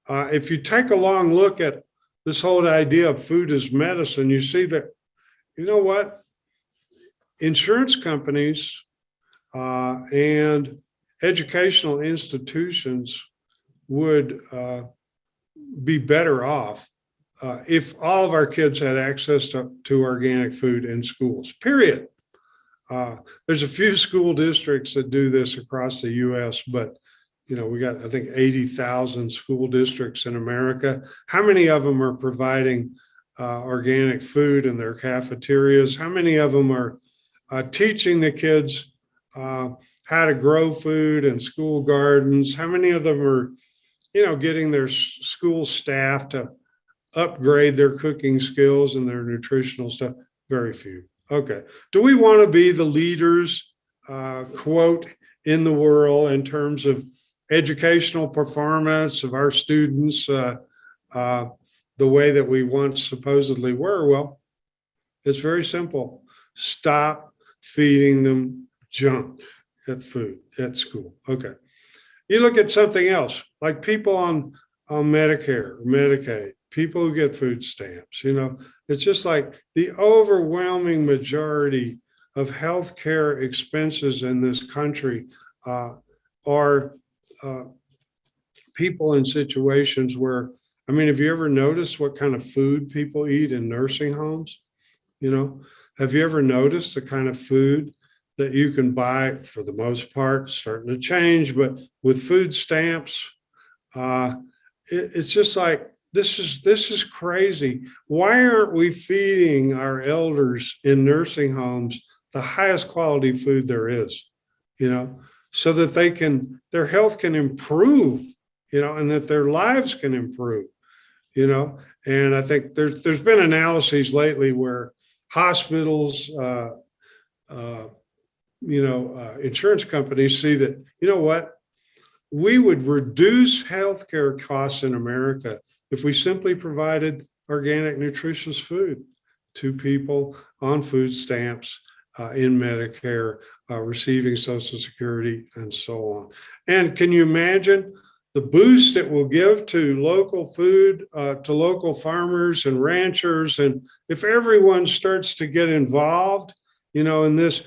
If you take a long look at this whole idea of food as medicine, you see that, you know what? Insurance companies and educational institutions would be better off if all of our kids had access to organic food in schools, period. There's a few school districts that do this across the US, but you know, we got, I think, 80,000 school districts in America. How many of them are providing organic food in their cafeterias? How many of them are teaching the kids how to grow food in school gardens? How many of them are, you know, getting their school staff to upgrade their cooking skills and their nutritional stuff? Very few. Okay. Do we want to be the leaders, quote, in the world in terms of educational performance of our students, the way that we once supposedly were? Well, it's very simple. Stop feeding them junk at school. Okay. You look at something else, like people on Medicare, Medicaid, people who get food stamps, it's just like the overwhelming majority of healthcare expenses in this country are people in situations where, have you ever noticed what kind of food people eat in nursing homes? Have you ever noticed the kind of food that you can buy, for the most part, starting to change, but with food stamps, it's just like, this is crazy. Why aren't we feeding our elders in nursing homes the highest quality food there is, so that their health can improve, and that their lives can improve, and I think there's been analyses lately where hospitals, insurance companies see that, what, we would reduce healthcare costs in America if we simply provided organic, nutritious food to people on food stamps, in Medicare, receiving Social Security, and so on. And can you imagine the boost it will give to local food, to local farmers and ranchers? And if everyone starts to get involved, in this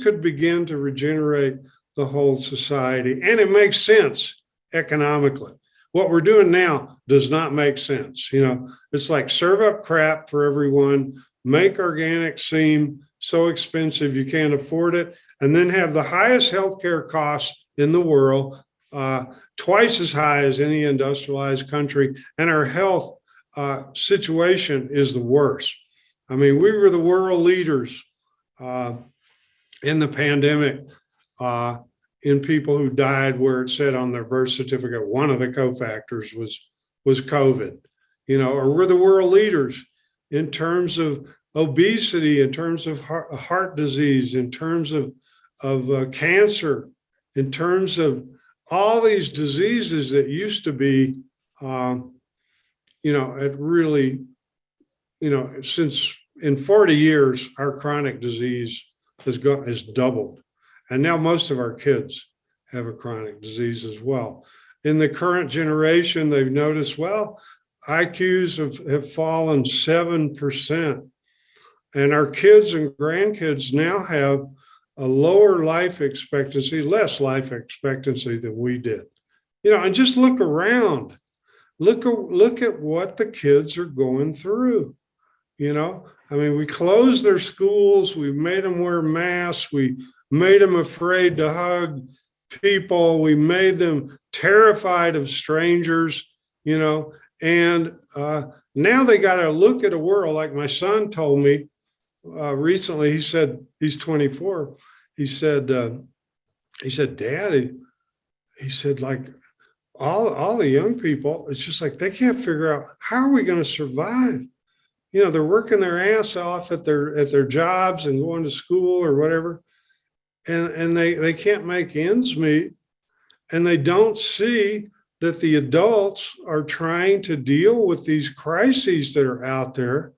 could begin to regenerate the whole society. And it makes sense economically. What we're doing now does not make sense. It's like serve up crap for everyone, make organic seem so expensive you can't afford it, and then have the highest healthcare costs in the world, twice as high as any industrialized country, and our health situation is the worst. We were the world leaders in the pandemic, in people who died, where it said on their birth certificate one of the cofactors was COVID, or we're the world leaders in terms of obesity, in terms of heart disease, in terms of cancer, in terms of all these diseases that used to be, it really, since in 40 years, our chronic disease has doubled. And now most of our kids have a chronic disease as well. In the current generation, they've noticed, well, IQs have fallen 7%. And our kids and grandkids now have a lower life expectancy, less life expectancy than we did. And just look around. Look at what the kids are going through. We closed their schools. We made them wear masks. We made them afraid to hug people. We made them terrified of strangers, and now they got to look at a world, like my son told me recently. He said, he's 24. He said, Daddy, he said, like, all the young people, it's just like they can't figure out, how are we going to survive? They're working their ass off at their jobs and going to school or whatever, and they can't make ends meet, and they don't see that the adults are trying to deal with these crises that are out there.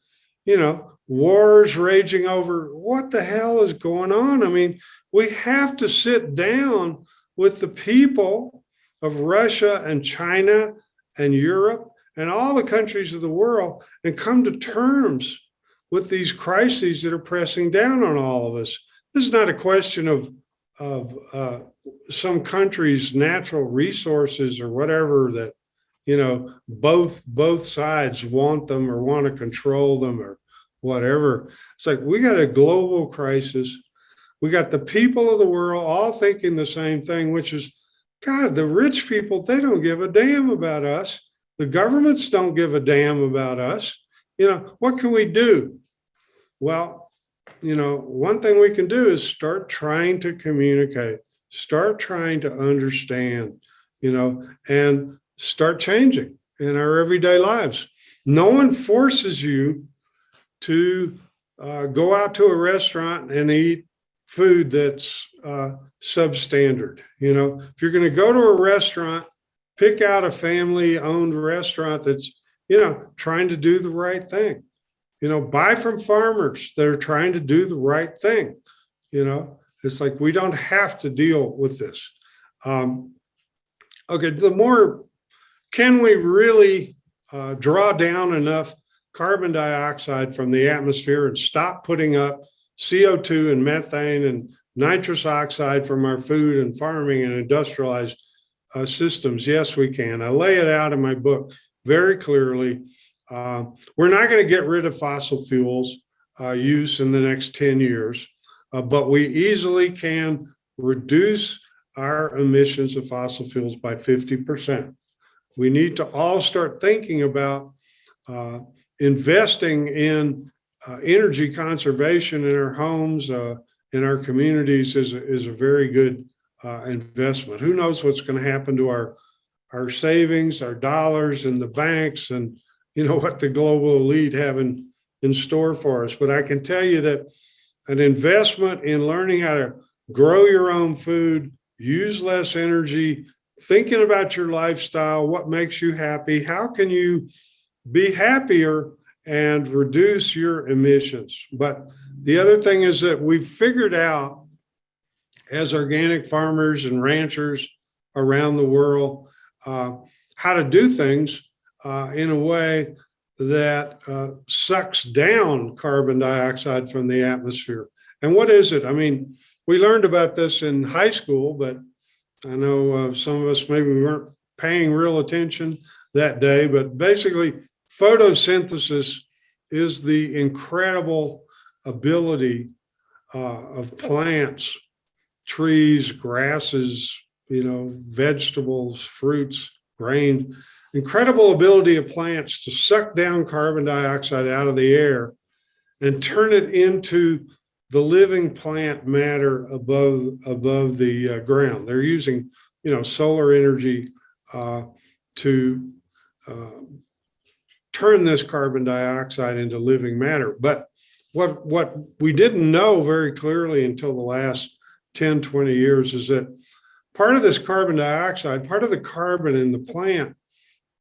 Wars raging over, what the hell is going on? We have to sit down with the people of Russia and China and Europe and all the countries of the world and come to terms with these crises that are pressing down on all of us. This is not a question of some country's natural resources or whatever that, both sides want them or want to control them or whatever. It's like, we got a global crisis. We got the people of the world all thinking the same thing, which is, God, the rich people, they don't give a damn about us. The governments don't give a damn about us. What can we do? Well, one thing we can do is start trying to communicate, start trying to understand, and start changing in our everyday lives. No one forces you to go out to a restaurant and eat food that's substandard. You know, if you're going to go to a restaurant, pick out a family-owned restaurant that's, you know, trying to do the right thing. You know, buy from farmers that are trying to do the right thing. You know, it's like we don't have to deal with this. Okay, the more, can we really draw down enough carbon dioxide from the atmosphere and stop putting up CO2 and methane and nitrous oxide from our food and farming and industrialized systems? Yes, we can. I lay it out in my book very clearly. We're not going to get rid of fossil fuels use in the next 10 years, but we easily can reduce our emissions of fossil fuels by 50%. We need to all start thinking about investing in energy conservation in our homes, in our communities is a very good investment. Who knows what's going to happen to our savings, our dollars in the banks, and you know what the global elite have in store for us. But I can tell you that an investment in learning how to grow your own food, use less energy, thinking about your lifestyle, what makes you happy, how can you be happier and reduce your emissions. But the other thing is that we've figured out as organic farmers and ranchers around the world how to do things in a way that sucks down carbon dioxide from the atmosphere. And what is it? I mean, we learned about this in high school, but I know some of us maybe weren't paying real attention that day, but basically photosynthesis is the incredible ability of plants, trees, grasses, you know, vegetables, fruits, grain, incredible ability of plants to suck down carbon dioxide out of the air and turn it into the living plant matter above the ground. They're using, you know, solar energy to turn this carbon dioxide into living matter. But what we didn't know very clearly until the last 10, 20 years is that part of this carbon dioxide, part of the carbon in the plant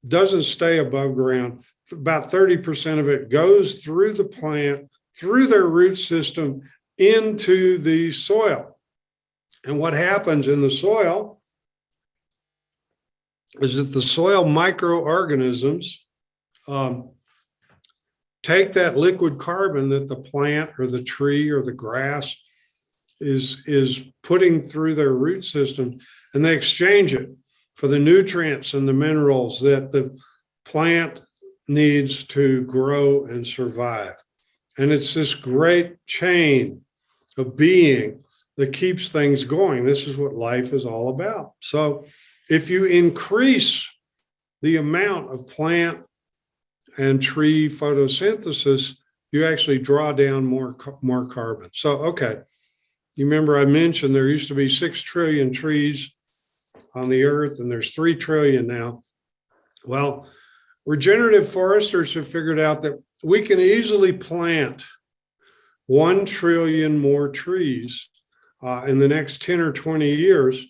doesn't stay above ground. About 30% of it goes through the plant, through their root system, into the soil. And what happens in the soil is that the soil microorganisms take that liquid carbon that the plant or the tree or the grass is putting through their root system, and they exchange it for the nutrients and the minerals that the plant needs to grow and survive. And it's this great chain of being that keeps things going. This is what life is all about. So if you increase the amount of plant and tree photosynthesis, you actually draw down more carbon. So, okay, you remember I mentioned there used to be 6 trillion trees on the earth, and there's 3 trillion now. Well, regenerative foresters have figured out that we can easily plant 1 trillion more trees in the next 10 or 20 years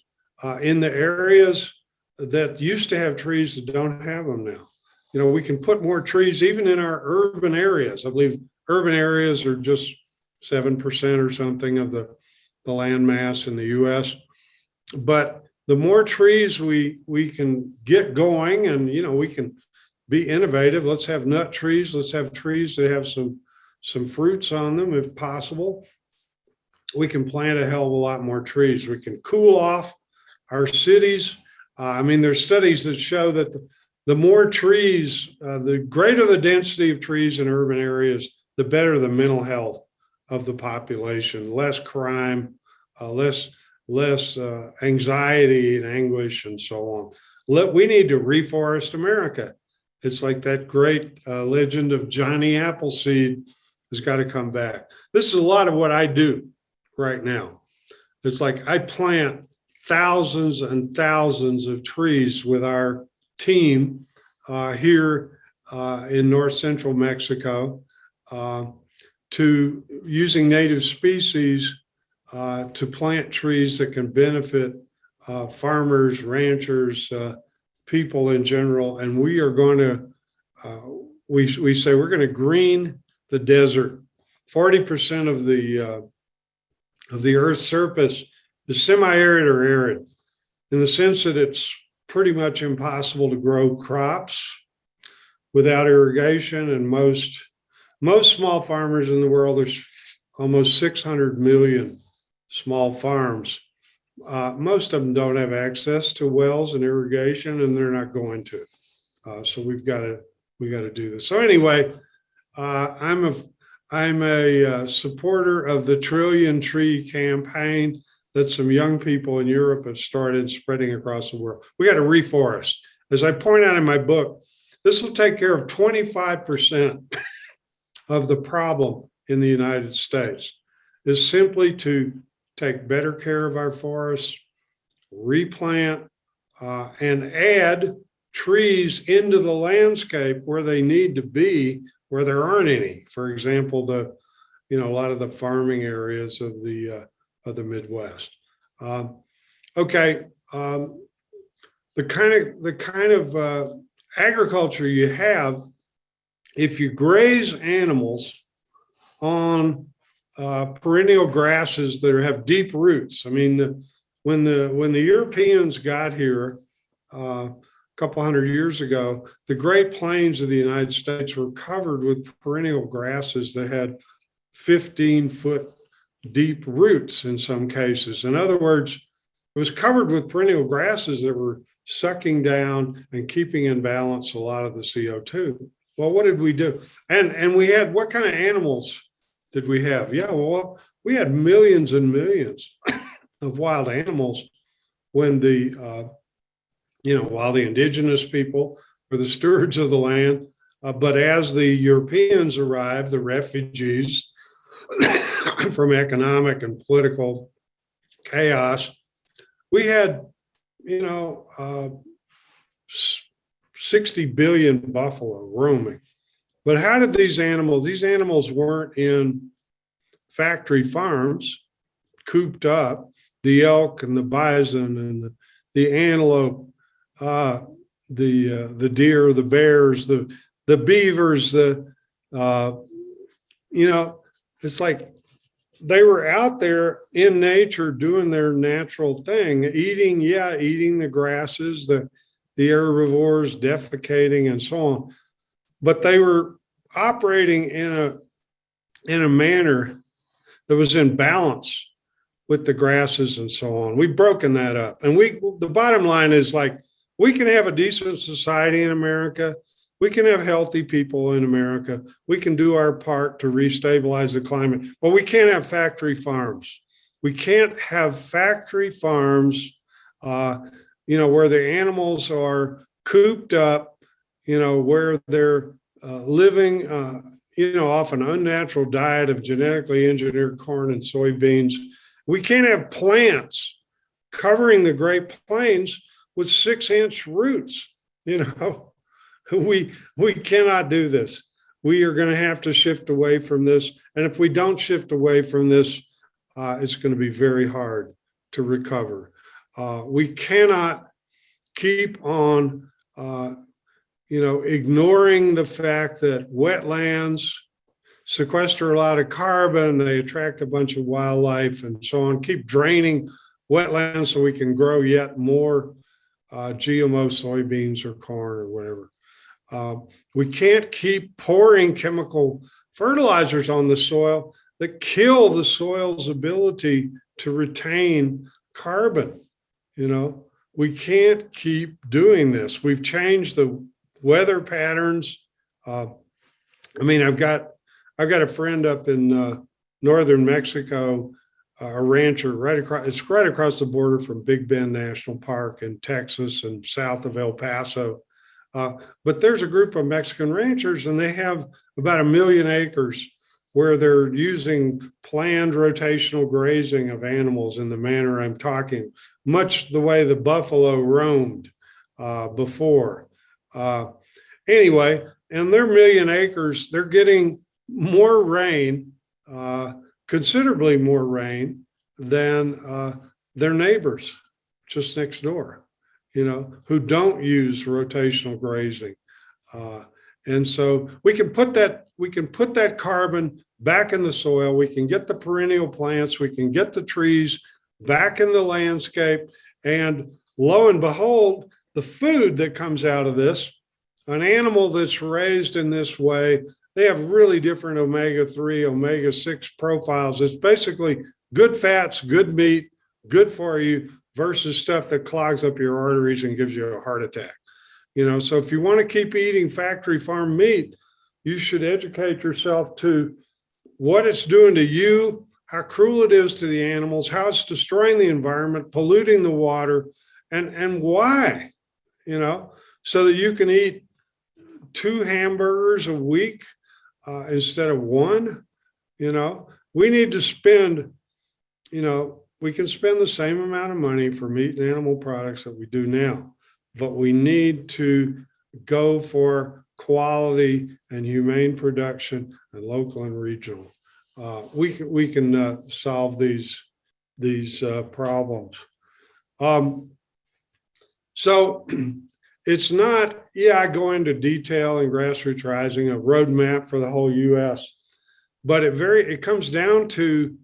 in the areas that used to have trees that don't have them now. You know, we can put more trees even in our urban areas. I believe urban areas are just 7% or something of the land mass in the US. But the more trees we can get going, and, you know, we can be innovative. Let's have nut trees. Let's have trees that have some fruits on them, if possible. We can plant a hell of a lot more trees. We can cool off our cities. I mean, there's studies that show that the more trees, the greater the density of trees in urban areas, the better the mental health of the population, less crime, less anxiety and anguish and so on. We need to reforest America. It's like that great legend of Johnny Appleseed has got to come back. This is a lot of what I do right now. It's like I plant thousands and thousands of trees with our team here in north central Mexico, to using native species to plant trees that can benefit farmers, ranchers, people in general. And we are going to, we say we're going to green the desert. 40% of the Earth's surface is semi-arid or arid, in the sense that it's pretty much impossible to grow crops without irrigation. And most small farmers in the world, there's almost 600 million small farms. Most of them don't have access to wells and irrigation, and they're not going to. So we got to do this. So anyway, I'm a supporter of the Trillion Tree campaign that some young people in Europe have started spreading across the world. We got to reforest. As I point out in my book, this will take care of 25% of the problem in the United States, is simply to take better care of our forests, replant, and add trees into the landscape where they need to be, where there aren't any. For example, a lot of the farming areas of the Midwest. The kind of agriculture you have, if you graze animals on perennial grasses that have deep roots. I mean, when the Europeans got here a couple hundred years ago, the Great Plains of the United States were covered with perennial grasses that had 15-foot deep roots in some cases. In other words, it was covered with perennial grasses that were sucking down and keeping in balance a lot of the CO2. Well, what did we do? And we had, what kind of animals did we have? Yeah, well, we had millions and millions of wild animals when while the indigenous people were the stewards of the land. But as the Europeans arrived, the refugees from economic and political chaos, we had, 60 billion buffalo roaming. But how did these animals weren't in factory farms, cooped up, the elk and the bison and the antelope, the deer, the bears, the beavers, it's like they were out there in nature doing their natural thing, eating the grasses, the herbivores, defecating and so on. But they were operating in a manner that was in balance with the grasses and so on. We've broken that up. And the bottom line is, like, we can have a decent society in America. We can have healthy people in America. We can do our part to restabilize the climate, but we can't have factory farms. We can't have factory farms, where the animals are cooped up, where they're living, off an unnatural diet of genetically engineered corn and soybeans. We can't have plants covering the Great Plains with 6-inch roots. We cannot do this. We are going to have to shift away from this. And if we don't shift away from this, it's going to be very hard to recover. We cannot keep on, ignoring the fact that wetlands sequester a lot of carbon, they attract a bunch of wildlife and so on, keep draining wetlands so we can grow yet more GMO soybeans or corn or whatever. We can't keep pouring chemical fertilizers on the soil that kill the soil's ability to retain carbon. We can't keep doing this. We've changed the weather patterns. I've got a friend up in northern Mexico, a rancher right across the border from Big Bend National Park in Texas and south of El Paso. But there's a group of Mexican ranchers, and they have about 1 million acres where they're using planned rotational grazing of animals in the manner I'm talking, much the way the buffalo roamed before. Anyway, and their 1,000,000 acres, they're getting more rain, considerably more rain than their neighbors just next door, who don't use rotational grazing. And so we can put that carbon back in the soil. We can get the perennial plants. We can get the trees back in the landscape. And lo and behold, the food that comes out of this, an animal that's raised in this way, they have really different omega-3, omega-6 profiles. It's basically good fats, good meat, good for you, versus stuff that clogs up your arteries and gives you a heart attack. So if you want to keep eating factory farm meat, you should educate yourself to what it's doing to you, how cruel it is to the animals, how it's destroying the environment, polluting the water, and why, so that you can eat 2 hamburgers a week instead of 1. We need to spend, we can spend the same amount of money for meat and animal products that we do now, but we need to go for quality and humane production and local and regional. We can solve these problems. So it's not, I go into detail in Grassroots Rising, a roadmap for the whole U.S., but it comes down to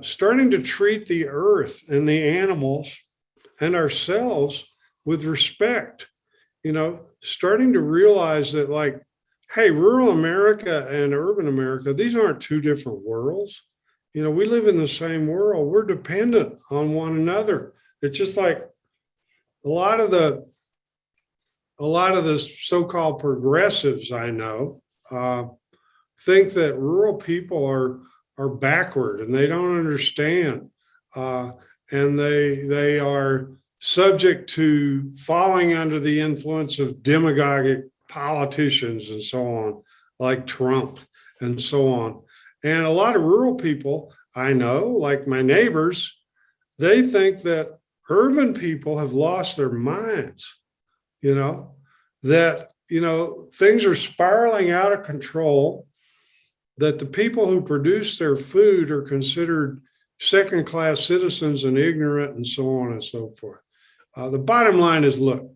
starting to treat the earth and the animals and ourselves with respect, starting to realize that, like, hey, rural America and urban America, these aren't 2 different worlds. We live in the same world. We're dependent on one another. It's just like a lot of the so-called progressives I know think that rural people are backward and they don't understand, and they are subject to falling under the influence of demagogic politicians and so on, like Trump and so on. And a lot of rural people I know, like my neighbors, they think that urban people have lost their minds, that, things are spiraling out of control, that the people who produce their food are considered second-class citizens and ignorant and so on and so forth. The bottom line is, look,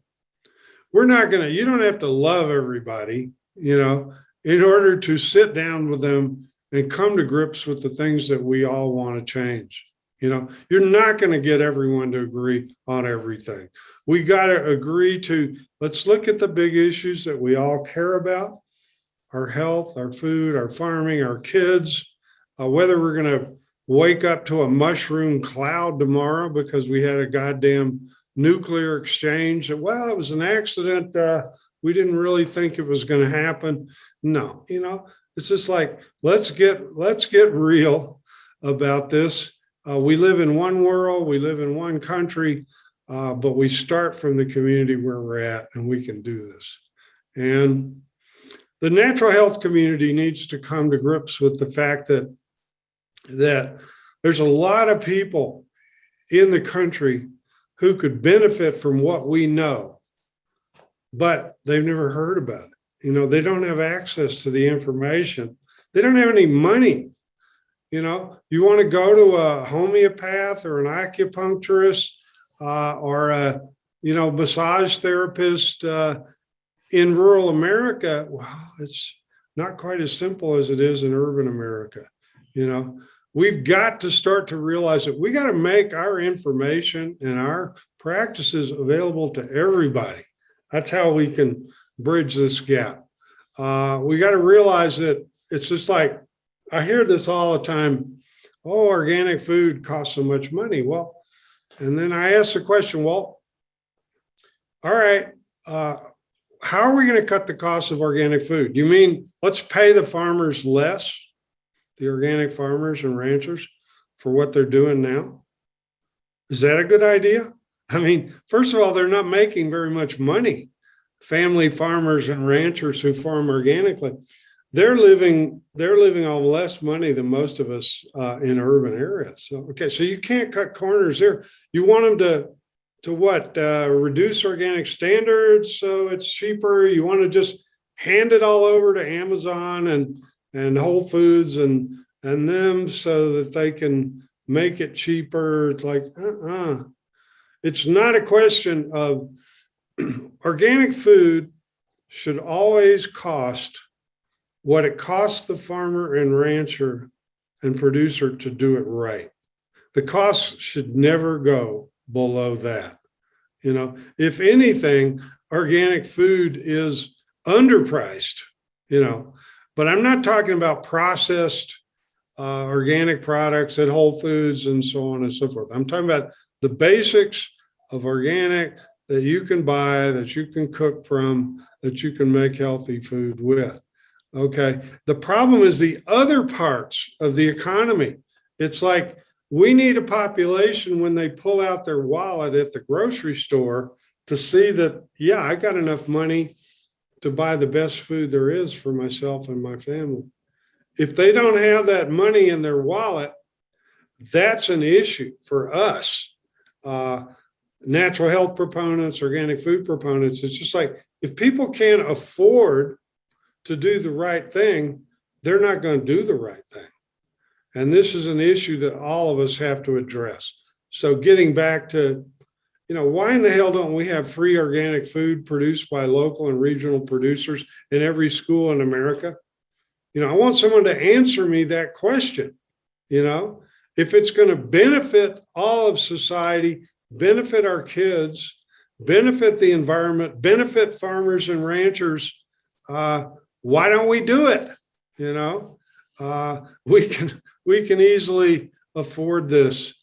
you don't have to love everybody, in order to sit down with them and come to grips with the things that we all want to change. You're not going to get everyone to agree on everything. We got to agree to, let's look at the big issues that we all care about: our health, our food, our farming, our kids, whether we're going to wake up to a mushroom cloud tomorrow because we had a goddamn nuclear exchange. Well, it was an accident. We didn't really think it was going to happen. No, it's just like, let's get real about this. We live in one world, we live in one country, but we start from the community where we're at, and we can do this. And the natural health community needs to come to grips with the fact that there's a lot of people in the country who could benefit from what we know, but they've never heard about it. They don't have access to the information. They don't have any money. You want to go to a homeopath or an acupuncturist or a, massage therapist in rural America. Well, it's not quite as simple as it is in urban America. We've got to start to realize that we got to make our information and our practices available to everybody. That's how we can bridge this gap. We got to realize that it's just like, I hear this all the time. Oh, organic food costs so much money. Well, and then I ask the question, well, all right, how are we going to cut the cost of organic food? You mean let's pay the farmers less, the organic farmers and ranchers, for what they're doing now? Is that a good idea? I mean, first of all, they're not making very much money. Family farmers and ranchers who farm organically, they're living on less money than most of us in urban areas. So, okay, so you can't cut corners there. You want them to what? Reduce organic standards so it's cheaper. You want to just hand it all over to Amazon and Whole Foods and them so that they can make it cheaper. It's like, It's not a question of organic food should always cost what it costs the farmer and rancher and producer to do it right. The cost should never go below that. If anything, organic food is underpriced, but I'm not talking about processed organic products at Whole Foods and so on and so forth. I'm talking about the basics of organic that you can buy, that you can cook from, that you can make healthy food with. Okay. The problem is the other parts of the economy. It's like we need a population when they pull out their wallet at the grocery store to see that, yeah, I got enough money to buy the best food there is for myself and my family. If they don't have that money in their wallet, that's an issue for us. Natural health proponents, organic food proponents, it's just like if people can't afford to do the right thing, they're not going to do the right thing. And this is an issue that all of us have to address. So getting back to, why in the hell don't we have free organic food produced by local and regional producers in every school in America? I want someone to answer me that question. If it's going to benefit all of society, benefit our kids, benefit the environment, benefit farmers and ranchers, why don't we do it? We can easily afford this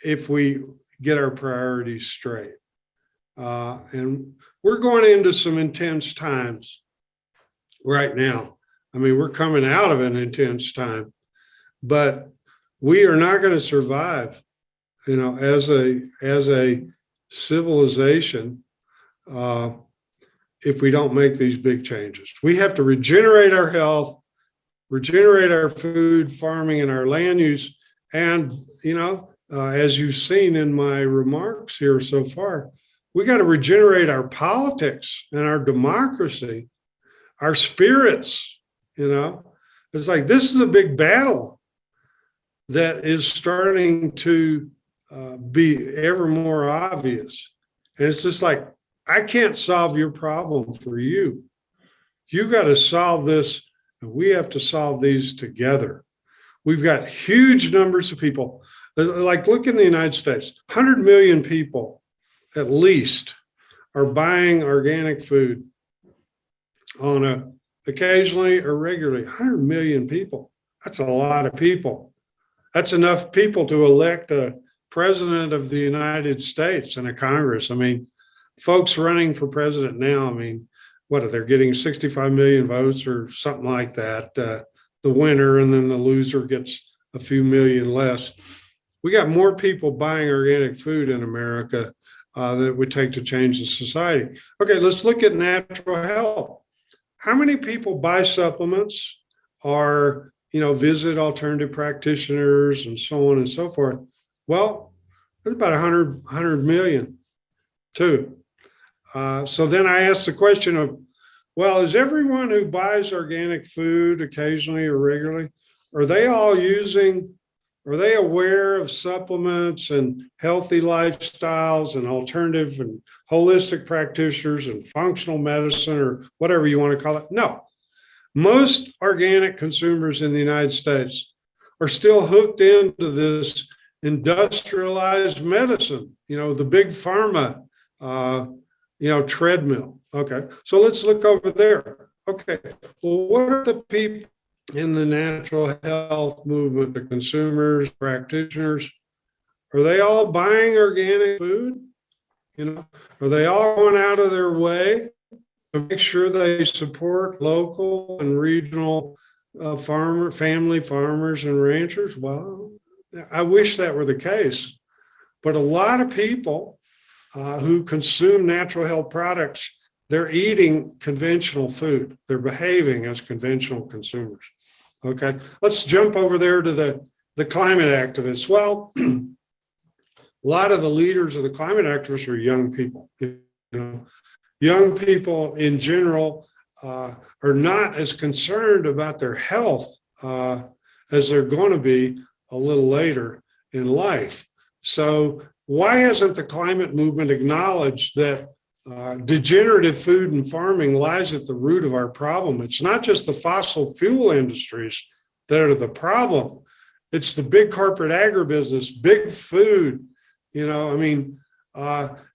if we get our priorities straight. And we're going into some intense times right now. I mean, we're coming out of an intense time, but we are not going to survive, as a civilization, if we don't make these big changes. We have to regenerate our health, regenerate our food, farming, and our land use. And, as you've seen in my remarks here so far, we got to regenerate our politics and our democracy, our spirits. It's like this is a big battle that is starting to be ever more obvious. And it's just like, I can't solve your problem for you. You got to solve this, and we have to solve these together. We've got huge numbers of people. Like, look in the United States, 100 million people at least are buying organic food occasionally or regularly. 100 million people. That's a lot of people. That's enough people to elect a president of the United States and a Congress. I mean, folks running for president now, what are they getting 65 million votes or something like that? The winner, and then the loser gets a few million less. We got more people buying organic food in America than it would take to change the society. Okay, let's look at natural health. How many people buy supplements or, visit alternative practitioners and so on and so forth? Well, there's about 100 million too. So then I ask the question of, well, is everyone who buys organic food occasionally or regularly, are they aware of supplements and healthy lifestyles and alternative and holistic practitioners and functional medicine or whatever you want to call it? No. Most organic consumers in the United States are still hooked into this industrialized medicine, the big pharma, treadmill. Okay, so let's look over there. Okay, well, what are the people in the natural health movement, the consumers, practitioners? Are they all buying organic food? Are they all going out of their way to make sure they support local and regional family farmers and ranchers? Well, I wish that were the case, but a lot of people who consume natural health products, they're eating conventional food. They're behaving as conventional consumers. Okay, let's jump over there to the climate activists. Well, a lot of the leaders of the climate activists are young people. Young people in general, are not as concerned about their health as they're going to be a little later in life. So why hasn't the climate movement acknowledged that degenerative food and farming lies at the root of our problem? It's not just the fossil fuel industries that are the problem. It's the big corporate agribusiness, big food,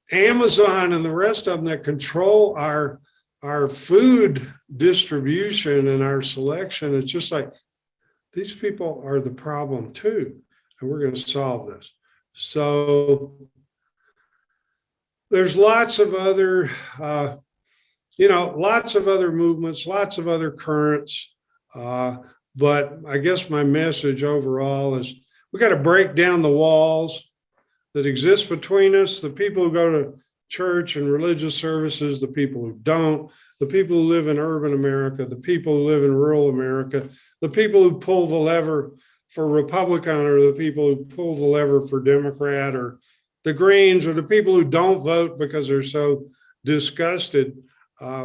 Amazon and the rest of them that control our food distribution and our selection. It's just like, these people are the problem too, and we're going to solve this. So there's lots of other, lots of other movements, lots of other currents. But I guess my message overall is we got to break down the walls that exist between us, the people who go to church and religious services, the people who don't, the people who live in urban America, the people who live in rural America, the people who pull the lever for Republican or the people who pull the lever for Democrat or the Greens or the people who don't vote because they're so disgusted.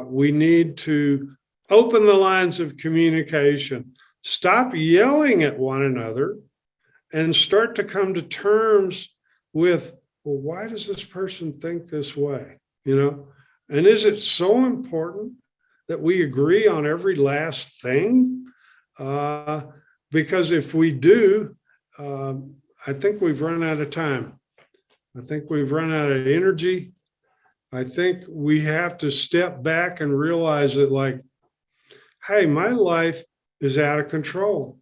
We need to open the lines of communication, stop yelling at one another, and start to come to terms with, well, why does this person think this way? And is it so important that we agree on every last thing? Because if we do, I think we've run out of time. I think we've run out of energy. I think we have to step back and realize that, like, hey, my life is out of control.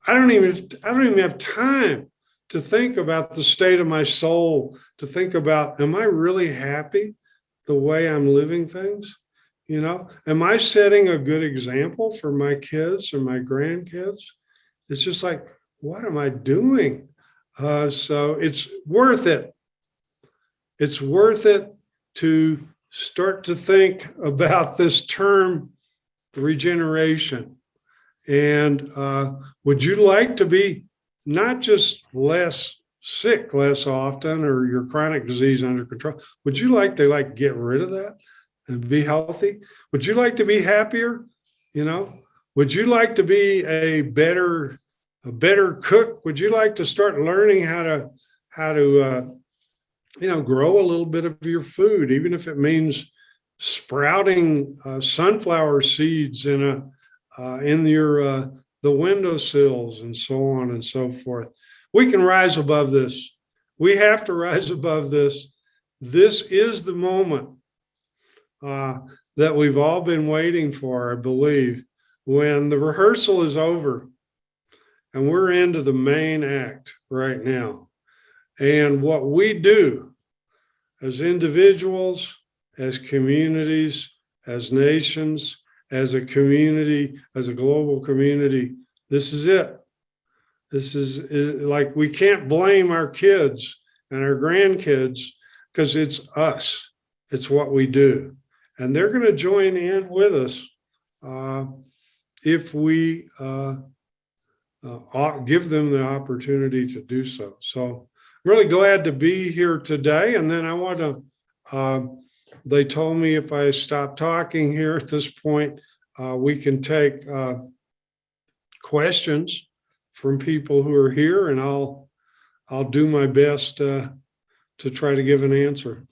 I don't even have time to think about the state of my soul, to think about, am I really happy the way I'm living things? Am I setting a good example for my kids or my grandkids? It's just like, what am I doing? So it's worth it. It's worth it to start to think about this term, regeneration. And would you like to be not just less sick less often or your chronic disease under control? Would you like to get rid of that and be healthy? Would you like to be happier? Would you like to be a better cook? Would you like to start learning how to grow a little bit of your food, even if it means sprouting sunflower seeds in your the windowsills and so on and so forth? We can rise above this. We have to rise above this. This is the moment that we've all been waiting for, I believe, when the rehearsal is over and we're into the main act right now. And what we do as individuals, as communities, as nations, as a community, as a global community, this is it. This is like, we can't blame our kids and our grandkids because it's us. It's what we do. And they're going to join in with us if we give them the opportunity to do so. So I'm really glad to be here today. And then I want to, they told me if I stop talking here at this point, we can take questions from people who are here, and I'll do my best to try to give an answer.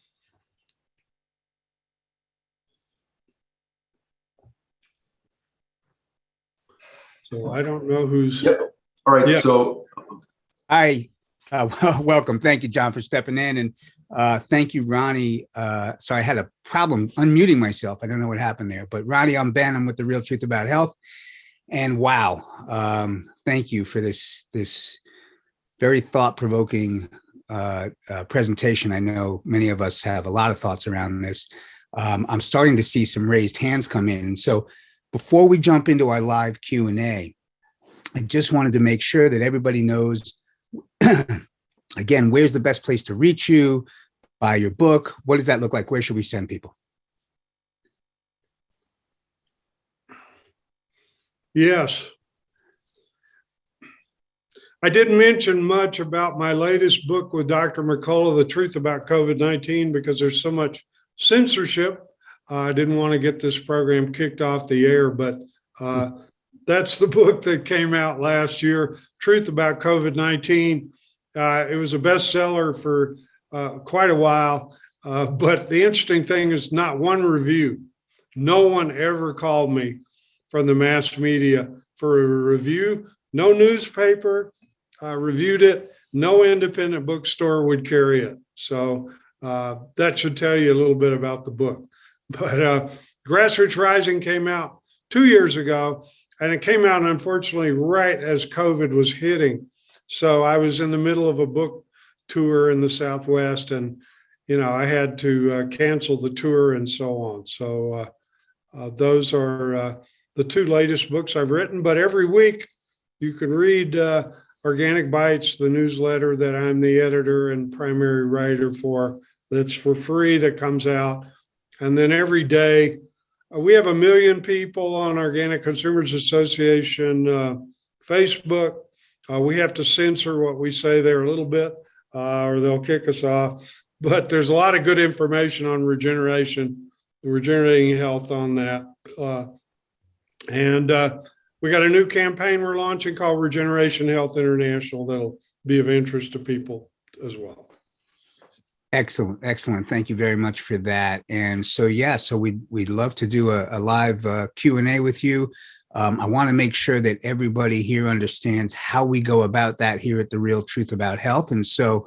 So I don't know who's. Yep. All right. Yeah. So Hi, welcome. Thank you, John, for stepping in, and thank you, Ronnie. So I had a problem unmuting myself. I don't know what happened there, but Ronnie, I'm Ben. I'm with The Real Truth About Health, and wow, thank you for this very thought-provoking presentation. I know many of us have a lot of thoughts around this. I'm starting to see some raised hands come in, and so before we jump into our live Q&A, I just wanted to make sure that everybody knows, again, where's the best place to reach you, buy your book? What does that look like? Where should we send people? Yes. I didn't mention much about my latest book with Dr. McCullough, The Truth About COVID-19, because there's so much censorship I didn't want to get this program kicked off the air, but that's the book that came out last year, Truth About COVID-19. It was a bestseller for quite a while, but the interesting thing is not one review. No one ever called me from the mass media for a review. No newspaper reviewed it. No independent bookstore would carry it. So that should tell you a little bit about the book. But Grassroots Rising came out 2 years ago, and it came out, unfortunately, right as COVID was hitting. So I was in the middle of a book tour in the Southwest, and, I had to cancel the tour and so on. So those are the two latest books I've written. But every week you can read Organic Bites, the newsletter that I'm the editor and primary writer for. That's for free, that comes out. And then every day, we have 1 million people on Organic Consumers Association Facebook. We have to censor what we say there a little bit, or they'll kick us off. But there's a lot of good information on regeneration, regenerating health on that. And we got a new campaign we're launching called Regeneration Health International that'll be of interest to people as well. Excellent. Excellent. Thank you very much for that. And so, we'd love to do a live Q&A with you. I want to make sure that everybody here understands how we go about that here at The Real Truth About Health. And so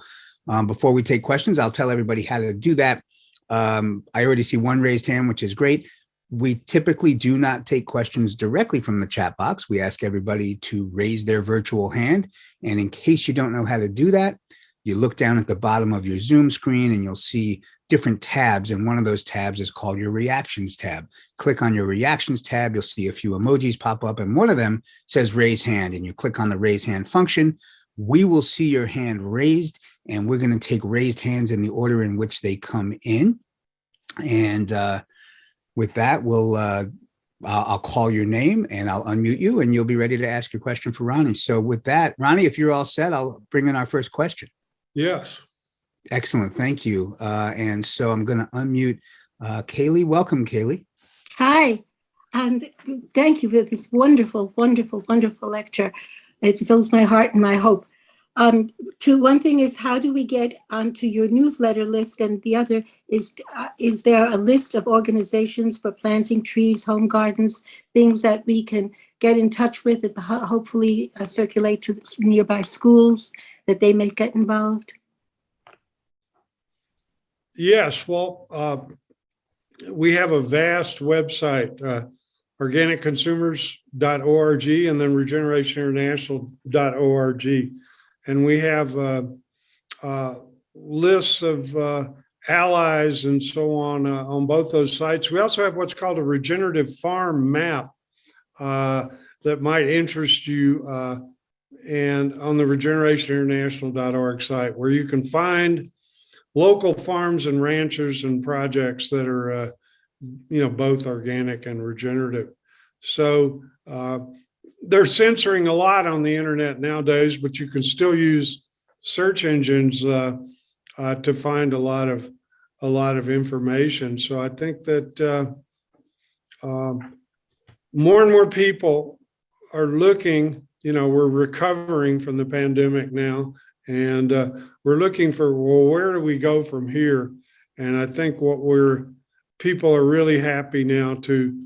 before we take questions, I'll tell everybody how to do that. I already see one raised hand, which is great. We typically do not take questions directly from the chat box. We ask everybody to raise their virtual hand. And in case you don't know how to do that, you look down at the bottom of your Zoom screen and you'll see different tabs. And one of those tabs is called your Reactions tab. Click on your Reactions tab. You'll see a few emojis pop up, and one of them says raise hand. And you click on the raise hand function. We will see your hand raised, and we're going to take raised hands in the order in which they come in. And with that, I'll call your name and I'll unmute you, and you'll be ready to ask your question for Ronnie. So with that, Ronnie, if you're all set, I'll bring in our first question. Yes. Excellent. Thank you. And so I'm going to unmute Kaylee. Welcome, Kaylee. Hi, and thank you for this wonderful, wonderful, wonderful lecture. It fills my heart and my hope. One thing is, how do we get onto your newsletter list? And the other is there a list of organizations for planting trees, home gardens, things that we can get in touch with and hopefully circulate to nearby schools that they may get involved? Yes, well, we have a vast website, organicconsumers.org and then regenerationinternational.org. And we have lists of allies and so on both those sites. We also have what's called a regenerative farm map that might interest you, and on the regenerationinternational.org site, where you can find local farms and ranchers and projects that are, both organic and regenerative. So they're censoring a lot on the internet nowadays, but you can still use search engines to find a lot of information. So I think that more and more people are looking. We're recovering from the pandemic now, and we're looking for, well, where do we go from here? And I think people are really happy now to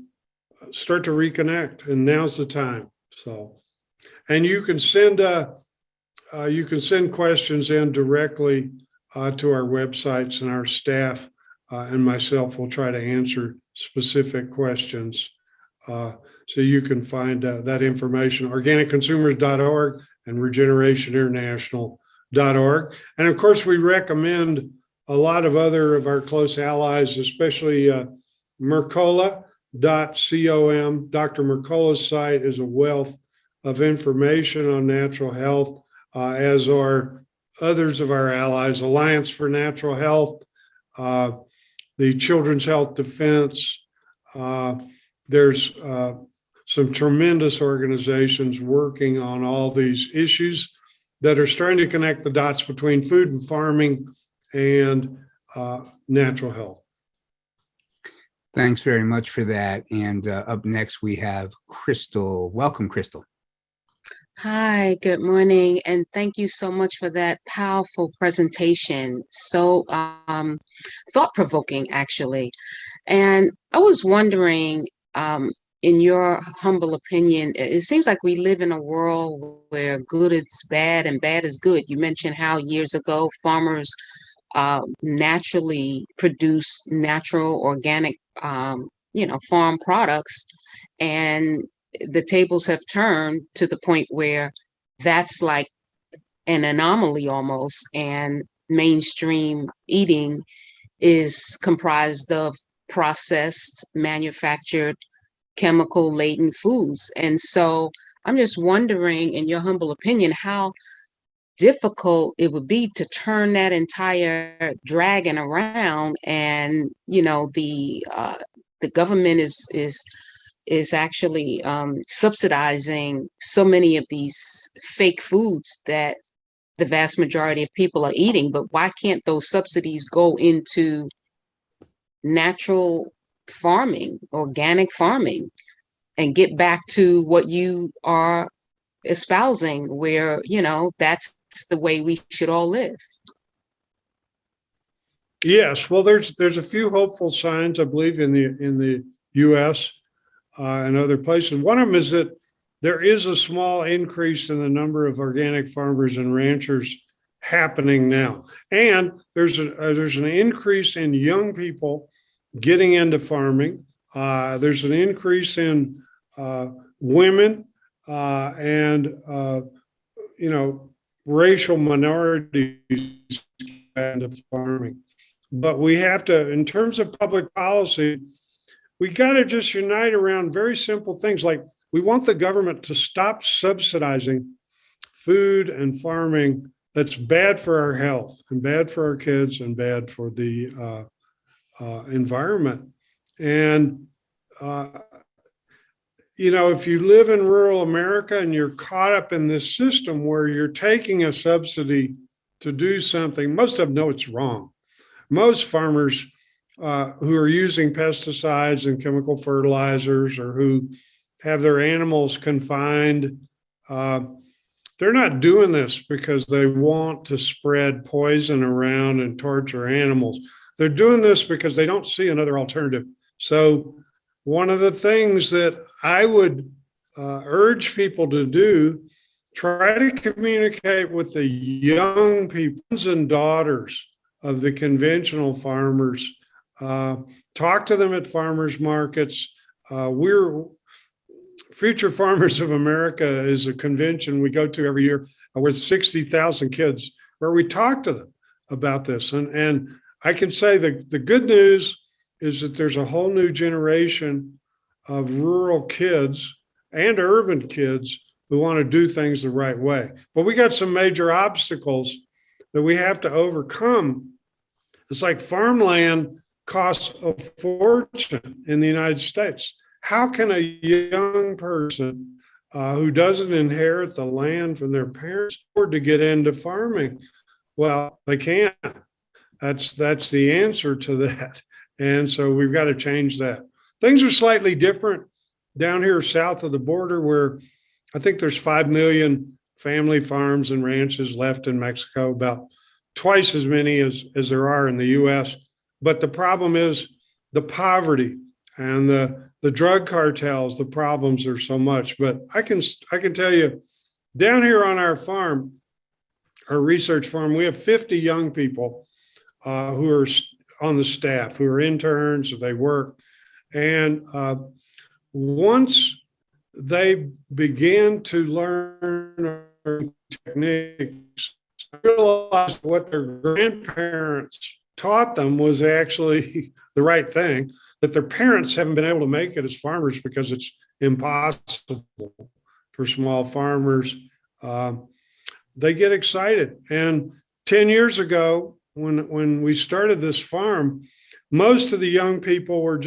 start to reconnect, and now's the time. So, and you can send questions in directly to our websites, and our staff and myself will try to answer specific questions. So you can find that information, organicconsumers.org and regenerationinternational.org. And of course, we recommend a lot of other of our close allies, especially Mercola.com. Dr. Mercola's site is a wealth of information on natural health, as are others of our allies, Alliance for Natural Health, the Children's Health Defense. There's some tremendous organizations working on all these issues that are starting to connect the dots between food and farming and natural health. Thanks very much for that. And up next, we have Crystal. Welcome, Crystal. Hi, good morning, and thank you so much for that powerful presentation. So thought-provoking, actually. And I was wondering, in your humble opinion, it seems like we live in a world where good is bad and bad is good. You mentioned how years ago farmers naturally produce natural, organic, farm products, and the tables have turned to the point where that's like an anomaly almost, and mainstream eating is comprised of processed, manufactured, chemical laden foods. And so I'm just wondering, in your humble opinion, how difficult it would be to turn that entire dragon around. And the government is actually subsidizing so many of these fake foods that the vast majority of people are eating. But why can't those subsidies go into natural farming, organic farming, and get back to what you are espousing, where, that's the way we should all live? Yes, well, there's a few hopeful signs, I believe, in the U.S. And other places. One of them is that there is a small increase in the number of organic farmers and ranchers happening now, and there's an increase in young people getting into farming. There's an increase in women and racial minorities into farming. But we have to, in terms of public policy, we got to just unite around very simple things, like we want the government to stop subsidizing food and farming that's bad for our health and bad for our kids and bad for the environment. And, if you live in rural America and you're caught up in this system where you're taking a subsidy to do something, most of them know it's wrong. Most farmers who are using pesticides and chemical fertilizers, or who have their animals confined, they're not doing this because they want to spread poison around and torture animals. They're doing this because they don't see another alternative. So one of the things that I would urge people to do, try to communicate with the young people and daughters of the conventional farmers. Talk to them at farmers markets. We're Future Farmers of America is a convention we go to every year with 60,000 kids, where we talk to them about this. And I can say the good news is that there's a whole new generation of rural kids and urban kids who want to do things the right way. But we got some major obstacles that we have to overcome. It's like farmland costs a fortune in the United States. How can a young person who doesn't inherit the land from their parents afford to get into farming? Well, they can't. That's the answer to that. And so we've got to change that. Things are slightly different down here south of the border, where I think there's 5 million family farms and ranches left in Mexico, about twice as many as there are in the US. But the problem is the poverty and the drug cartels. The problems are so much. But I can tell you, down here on our farm, our research farm, we have 50 young people who are on the staff, who are interns, they work. And once they begin to learn techniques, realize what their grandparents taught them was actually the right thing, that their parents haven't been able to make it as farmers because it's impossible for small farmers. They get excited. And 10 years ago, when we started this farm, most of the young people were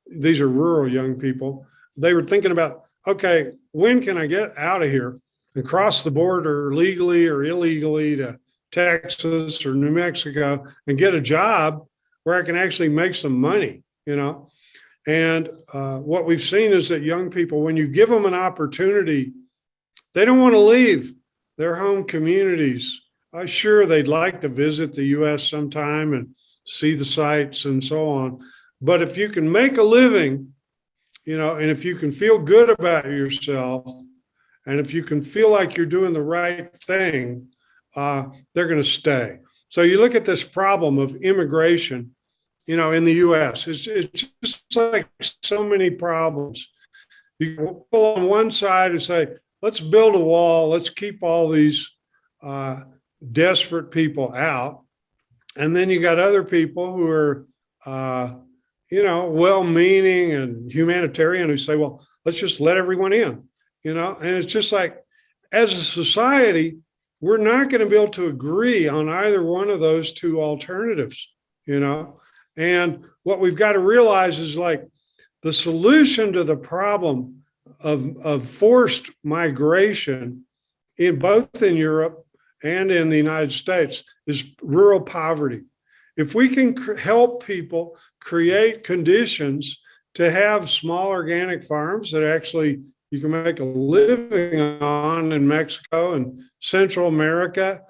these are rural young people. They were thinking about, okay, when can I get out of here and cross the border legally or illegally to Texas or New Mexico and get a job where I can actually make some money, And what we've seen is that young people, when you give them an opportunity, they don't want to leave their home communities. Sure, they'd like to visit the U.S. sometime and see the sights and so on. But if you can make a living, and if you can feel good about yourself, and if you can feel like you're doing the right thing, they're going to stay. So you look at this problem of immigration, in the U.S. It's just like so many problems. You pull on one side and say, let's build a wall, let's keep all these desperate people out. And then you got other people who are, well-meaning and humanitarian who say, well, let's just let everyone in, and it's just like, as a society, we're not going to be able to agree on either one of those two alternatives, and what we've got to realize is like the solution to the problem of forced migration in both in Europe and in the United States is rural poverty. If we can help people create conditions to have small organic farms that actually you can make a living on in Mexico and Central America,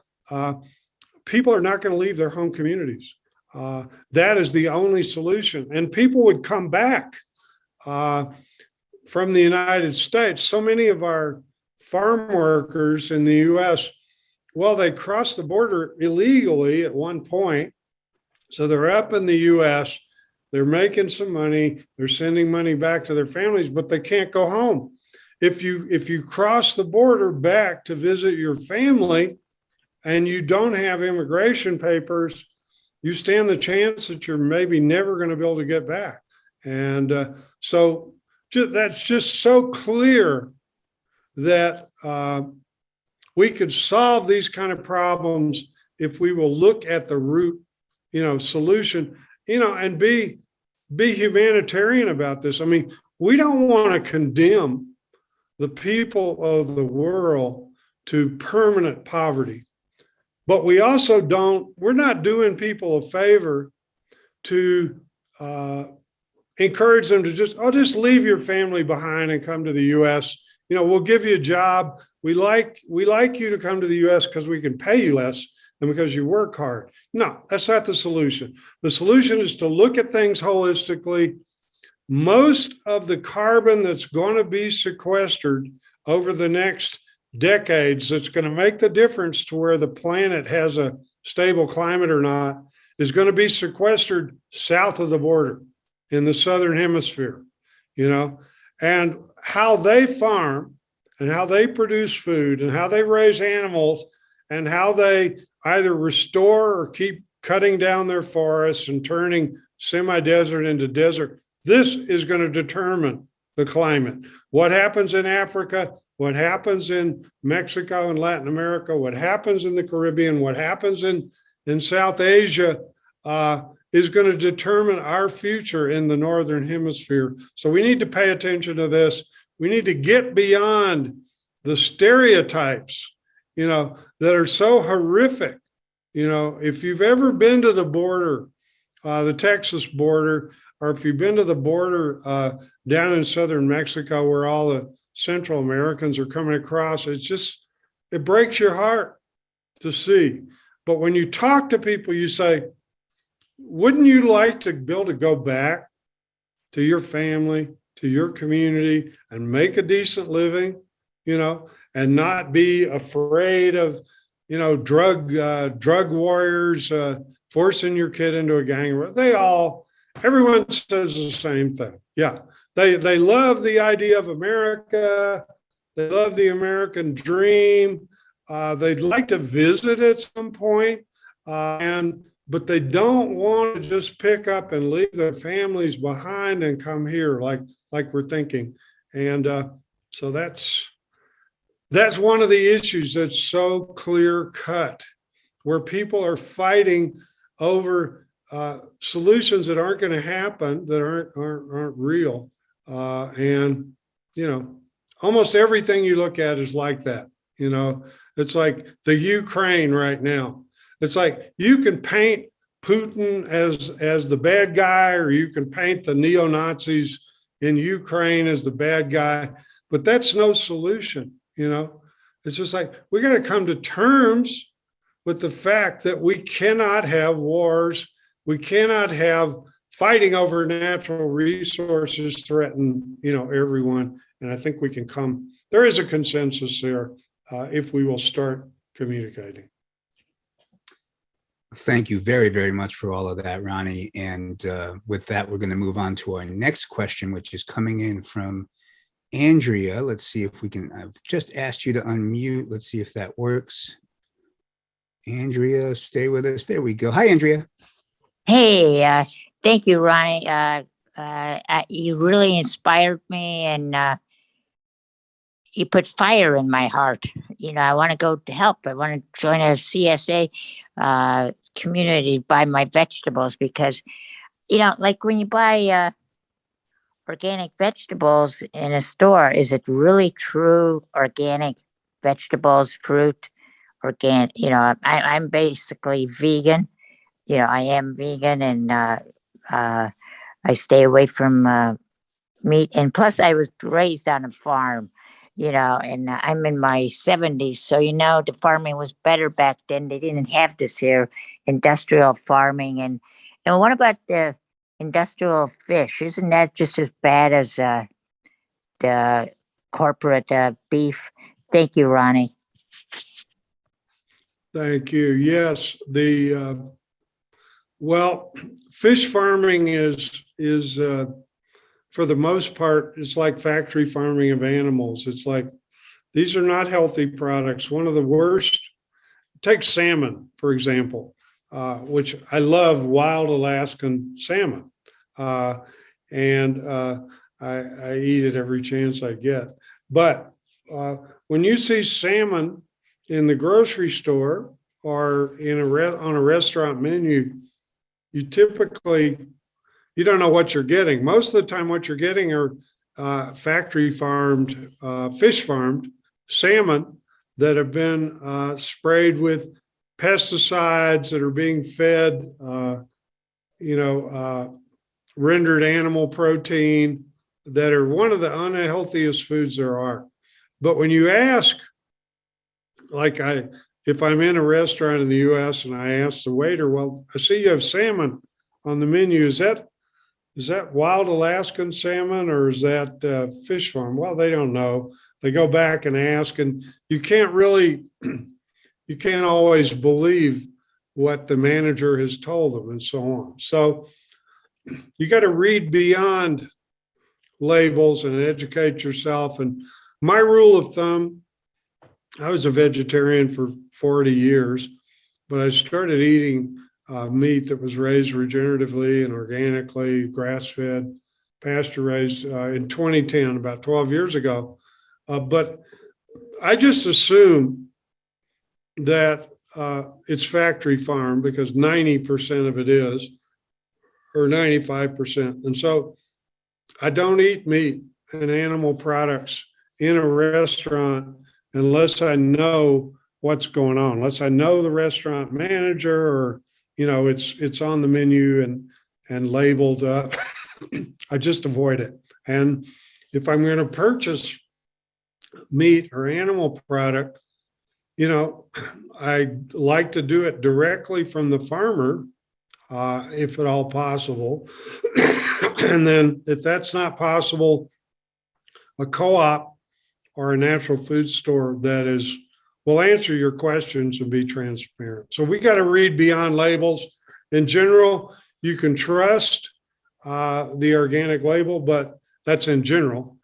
people are not going to leave their home communities. That is the only solution. And people would come back from the United States. So many of our farm workers in the US, well, they crossed the border illegally at one point. So they're up in the US, they're making some money, they're sending money back to their families, but they can't go home. If you cross the border back to visit your family and you don't have immigration papers, you stand the chance that you're maybe never going to be able to get back. And so that's just so clear that we could solve these kind of problems if we will look at the root, solution, and be humanitarian about this. I mean, we don't want to condemn the people of the world to permanent poverty, but we also we're not doing people a favor to encourage them to just leave your family behind and come to the US. We'll give you a job. We like you to come to the US because we can pay you less and because you work hard. No, that's not the solution. The solution is to look at things holistically. Most of the carbon that's going to be sequestered over the next decades that's going to make the difference to where the planet has a stable climate or not is going to be sequestered south of the border in the southern hemisphere, and how they farm and how they produce food and how they raise animals and how they either restore or keep cutting down their forests and turning semi-desert into desert. This is going to determine the climate. What happens in Africa, what happens in Mexico and Latin America, what happens in the Caribbean, what happens in South Asia is going to determine our future in the Northern Hemisphere. So we need to pay attention to this. We need to get beyond the stereotypes, that are so horrific. If you've ever been to the border, the Texas border, or if you've been to the border down in southern Mexico where all the Central Americans are coming across, it breaks your heart to see. But when you talk to people, you say, wouldn't you like to be able to go back to your family, to your community, and make a decent living, and not be afraid of, drug warriors forcing your kid into a gang? Everyone says the same thing. Yeah, they love the idea of America. They love the American dream. They'd like to visit at some point, but they don't want to just pick up and leave their families behind and come here like we're thinking. And so that's one of the issues that's so clear cut, where people are fighting over solutions that aren't going to happen, that aren't real. And almost everything you look at is like that. It's like the Ukraine right now. It's like you can paint Putin as the bad guy, or you can paint the neo-Nazis in Ukraine as the bad guy, but that's no solution. It's just like, we got to come to terms with the fact that we cannot have wars. We cannot have fighting over natural resources threaten, everyone. And I think we can there is a consensus there if we will start communicating. Thank you very, very much for all of that, Ronnie. And with that, we're going to move on to our next question, which is coming in from Andrea. Let's see if we can, I've just asked you to unmute. Let's see if that works. Andrea, stay with us. There we go. Hi, Andrea. Hey, thank you, Ronnie. You really inspired me, and you put fire in my heart. I want to go to help. I want to join a CSA community, buy my vegetables, because, like when you buy organic vegetables in a store, is it really true organic vegetables, fruit, organic? I'm basically vegan. I am vegan, and I stay away from meat. And plus, I was raised on a farm, and I'm in my 70s. So, the farming was better back then. They didn't have this here, industrial farming. And what about the industrial fish? Isn't that just as bad as the corporate beef? Thank you, Ronnie. Thank you. Yes, well, fish farming is for the most part, it's like factory farming of animals. It's like, these are not healthy products. One of the worst, take salmon, for example, which I love, wild Alaskan salmon. And I eat it every chance I get. But when you see salmon in the grocery store or on a restaurant menu, you don't know what you're getting. Most of the time, what you're getting are factory farmed, fish farmed salmon that have been sprayed with pesticides, that are being fed, rendered animal protein, that are one of the unhealthiest foods there are. But when you ask, if I'm in a restaurant in the US and I ask the waiter, well, I see you have salmon on the menu. Is that wild Alaskan salmon, or is that fish farm? Well, they don't know. They go back and ask, and you can't always believe what the manager has told them, and so on. So you got to read beyond labels and educate yourself. And my rule of thumb, I was a vegetarian for 40 years, but I started eating meat that was raised regeneratively and organically, grass-fed, pasture-raised in 2010, about 12 years ago. But I just assume that it's factory farm, because 90% of it is, or 95%. And so I don't eat meat and animal products in a restaurant unless I know what's going on, unless I know the restaurant manager, or it's on the menu and labeled up. I just avoid it. And if I'm going to purchase meat or animal product, I like to do it directly from the farmer, if at all possible. And then if that's not possible, a co-op or a natural food store that will answer your questions and be transparent. So we got to read beyond labels. In general, you can trust the organic label, but that's in general.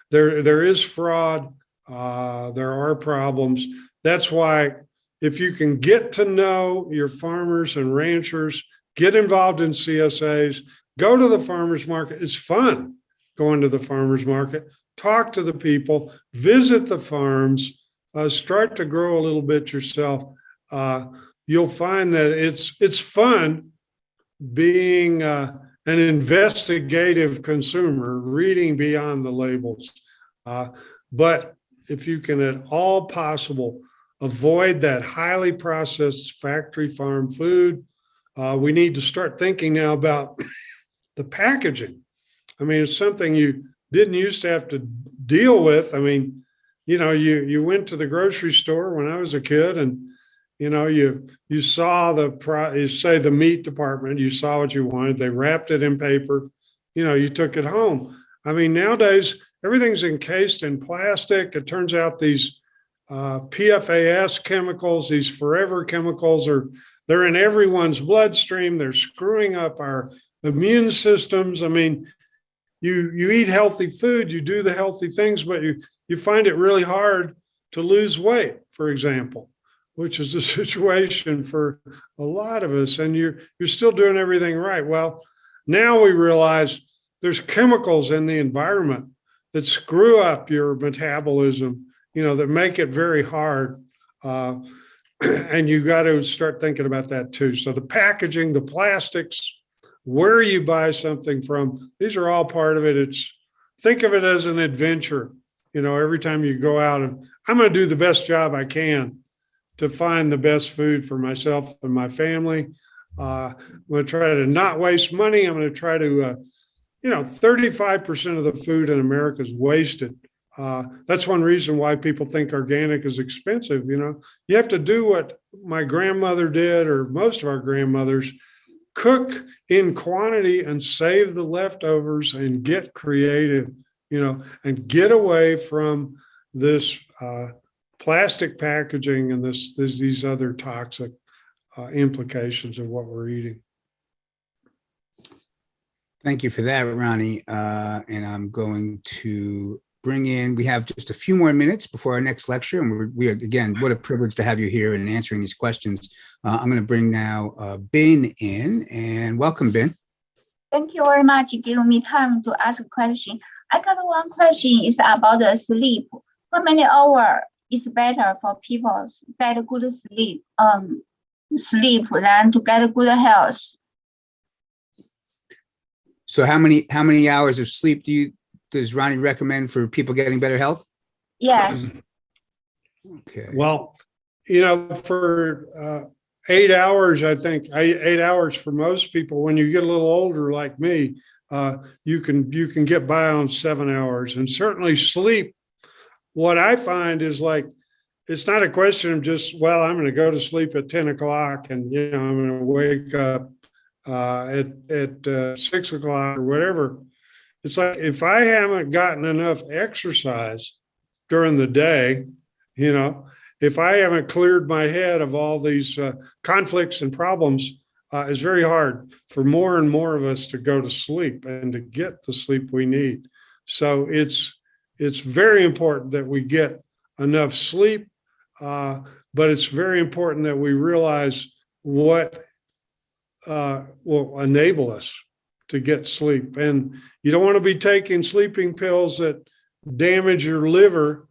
There is fraud. There are problems. That's why, if you can get to know your farmers and ranchers, get involved in CSAs, go to the farmers market. It's fun going to the farmers market. Talk to the people, visit the farms, start to grow a little bit yourself. You'll find that it's fun being an investigative consumer, reading beyond the labels. But if you can at all possible avoid that highly processed factory farm food, We need to start thinking now about the packaging. I mean, it's something you didn't used to have to deal with. I mean, you went to the grocery store when I was a kid, and you saw the meat department, you saw what you wanted, they wrapped it in paper, you took it home. I mean, nowadays everything's encased in plastic. It turns out these PFAS chemicals, these forever chemicals, they're in everyone's bloodstream. They're screwing up our immune systems. I mean, you eat healthy food, you do the healthy things, but you find it really hard to lose weight, for example, which is the situation for a lot of us. And you're still doing everything right. Well, now we realize there's chemicals in the environment that screw up your metabolism, that make it very hard. And you got to start thinking about that too. So the packaging, the plastics, where you buy something from, these are all part of it. Think of it as an adventure. Every time you go out, and I'm going to do the best job I can to find the best food for myself and my family. I'm going to try to not waste money. I'm going to try to, 35% of the food in America is wasted. That's one reason why people think organic is expensive. You have to do what my grandmother did, or most of our grandmothers, cook in quantity and save the leftovers and get creative, and get away from this plastic packaging and these other toxic implications of what we're eating. Thank you for that, Ronnie. And I'm going to we have just a few more minutes before our next lecture. And we again, what a privilege to have you here and answering these questions. I'm going to bring now Ben in, and welcome, Ben. Thank you very much for giving me time to ask a question. I got one question is about the sleep. How many hours is better for people to get good sleep, than to get good health? So how many hours of sleep does Ronnie recommend for people getting better health? Yes. Okay. Well, for 8 hours, I think 8 hours for most people. When you get a little older, like me, you can get by on 7 hours, and certainly sleep. What I find is, like, it's not a question of just, well, I'm going to go to sleep at 10 o'clock and, I'm going to wake up at 6 o'clock or whatever. It's like, if I haven't gotten enough exercise during the day, if I haven't cleared my head of all these conflicts and problems, it's very hard for more and more of us to go to sleep and to get the sleep we need. So it's very important that we get enough sleep, but it's very important that we realize what will enable us to get sleep. And you don't want to be taking sleeping pills that damage your liver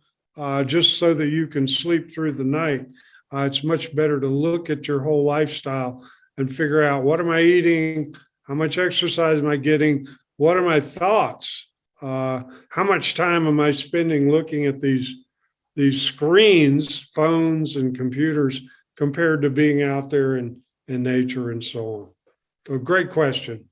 just so that you can sleep through the night. It's much better to look at your whole lifestyle and figure out, what am I eating? How much exercise am I getting? What are my thoughts? How much time am I spending looking at these screens, phones and computers, compared to being out there in nature and so on? So great question.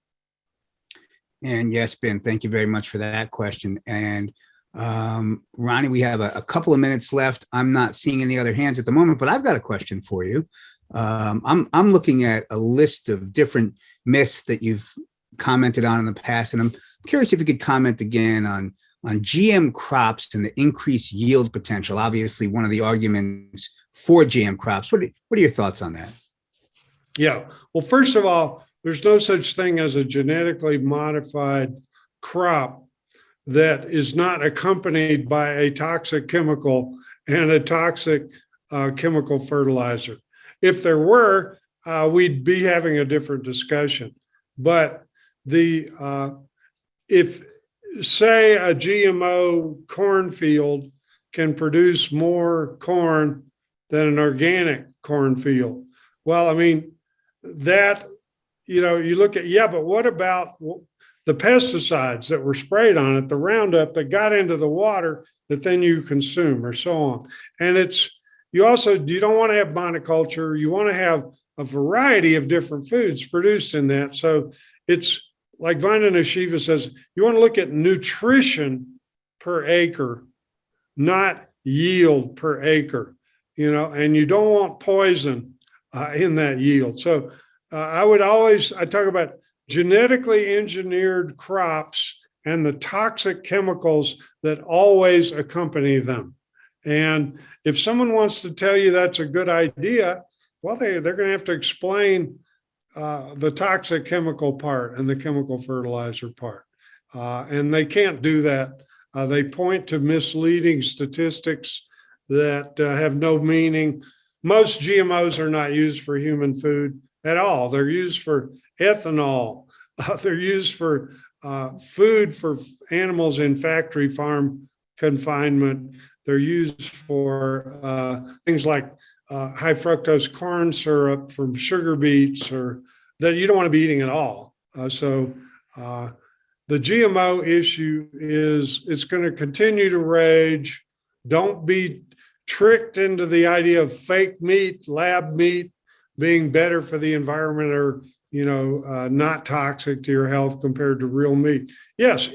And yes, Ben, thank you very much for that question. And Ronnie, we have a couple of minutes left. I'm not seeing any other hands at the moment, but I've got a question for you. I'm looking at a list of different myths that you've commented on in the past, and I'm curious if you could comment again on GM crops and the increased yield potential. Obviously, one of the arguments for GM crops. What are your thoughts on that? Yeah. Well, first of all, there's no such thing as a genetically modified crop that is not accompanied by a toxic chemical and a toxic chemical fertilizer. If there were, we'd be having a different discussion. But if, say, a GMO cornfield can produce more corn than an organic cornfield, well, I mean, that, you look at, but what about the pesticides that were sprayed on it, the Roundup that got into the water that then you consume, or so on? And you don't want to have monoculture. You want to have a variety of different foods produced in that. So it's like Vandana Shiva says, you want to look at nutrition per acre, not yield per acre, and you don't want poison in that yield. So I talk about genetically engineered crops and the toxic chemicals that always accompany them. And if someone wants to tell you that's a good idea, well, they're going to have to explain the toxic chemical part and the chemical fertilizer part. And they can't do that. They point to misleading statistics that have no meaning. Most GMOs are not used for human food at all. They're used for ethanol. They're used for food for animals in factory farm confinement. They're used for things like high fructose corn syrup from sugar beets, or that you don't want to be eating at all. So the GMO issue it's going to continue to rage. Don't be tricked into the idea of fake meat, lab meat being better for the environment, or not toxic to your health compared to real meat. Yes,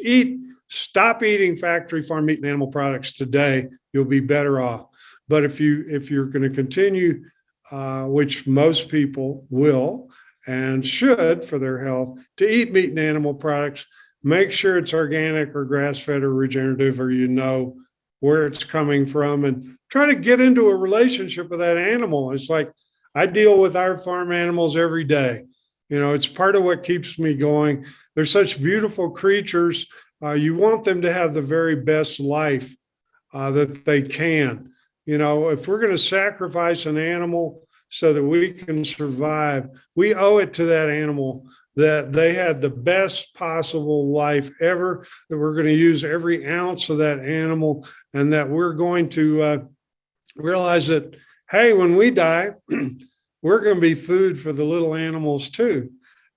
stop eating factory farm meat and animal products today. You'll be better off. But if you're going to continue, which most people will and should for their health, to eat meat and animal products, make sure it's organic or grass-fed or regenerative, or where it's coming from, and try to get into a relationship with that animal. It's like I deal with our farm animals every day. It's part of what keeps me going. They're such beautiful creatures. You want them to have the very best life that they can. If we're going to sacrifice an animal so that we can survive, we owe it to that animal that they had the best possible life ever, that we're going to use every ounce of that animal, and that we're going to realize that, hey, when we die, we're going to be food for the little animals too.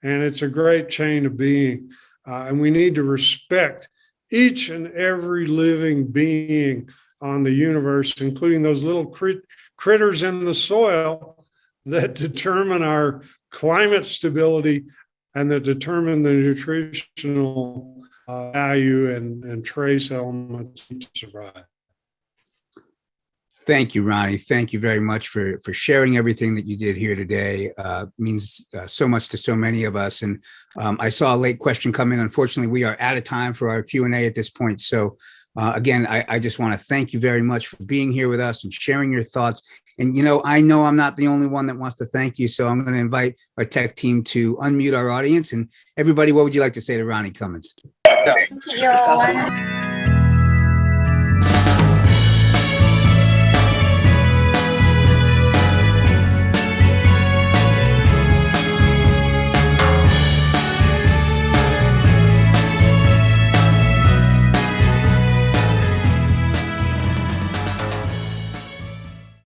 And it's a great chain of being. And we need to respect each and every living being on the universe, including those little critters in the soil that determine our climate stability and that determine the nutritional value and trace elements to survive. Thank you, Ronnie. Thank you very much for sharing everything that you did here today. Means so much to so many of us. And I saw a late question come in. Unfortunately, we are out of time for our Q&A at this point. So again, I just want to thank you very much for being here with us and sharing your thoughts. And, I know I'm not the only one that wants to thank you. So I'm going to invite our tech team to unmute our audience. And everybody, what would you like to say to Ronnie Cummins? Thank you.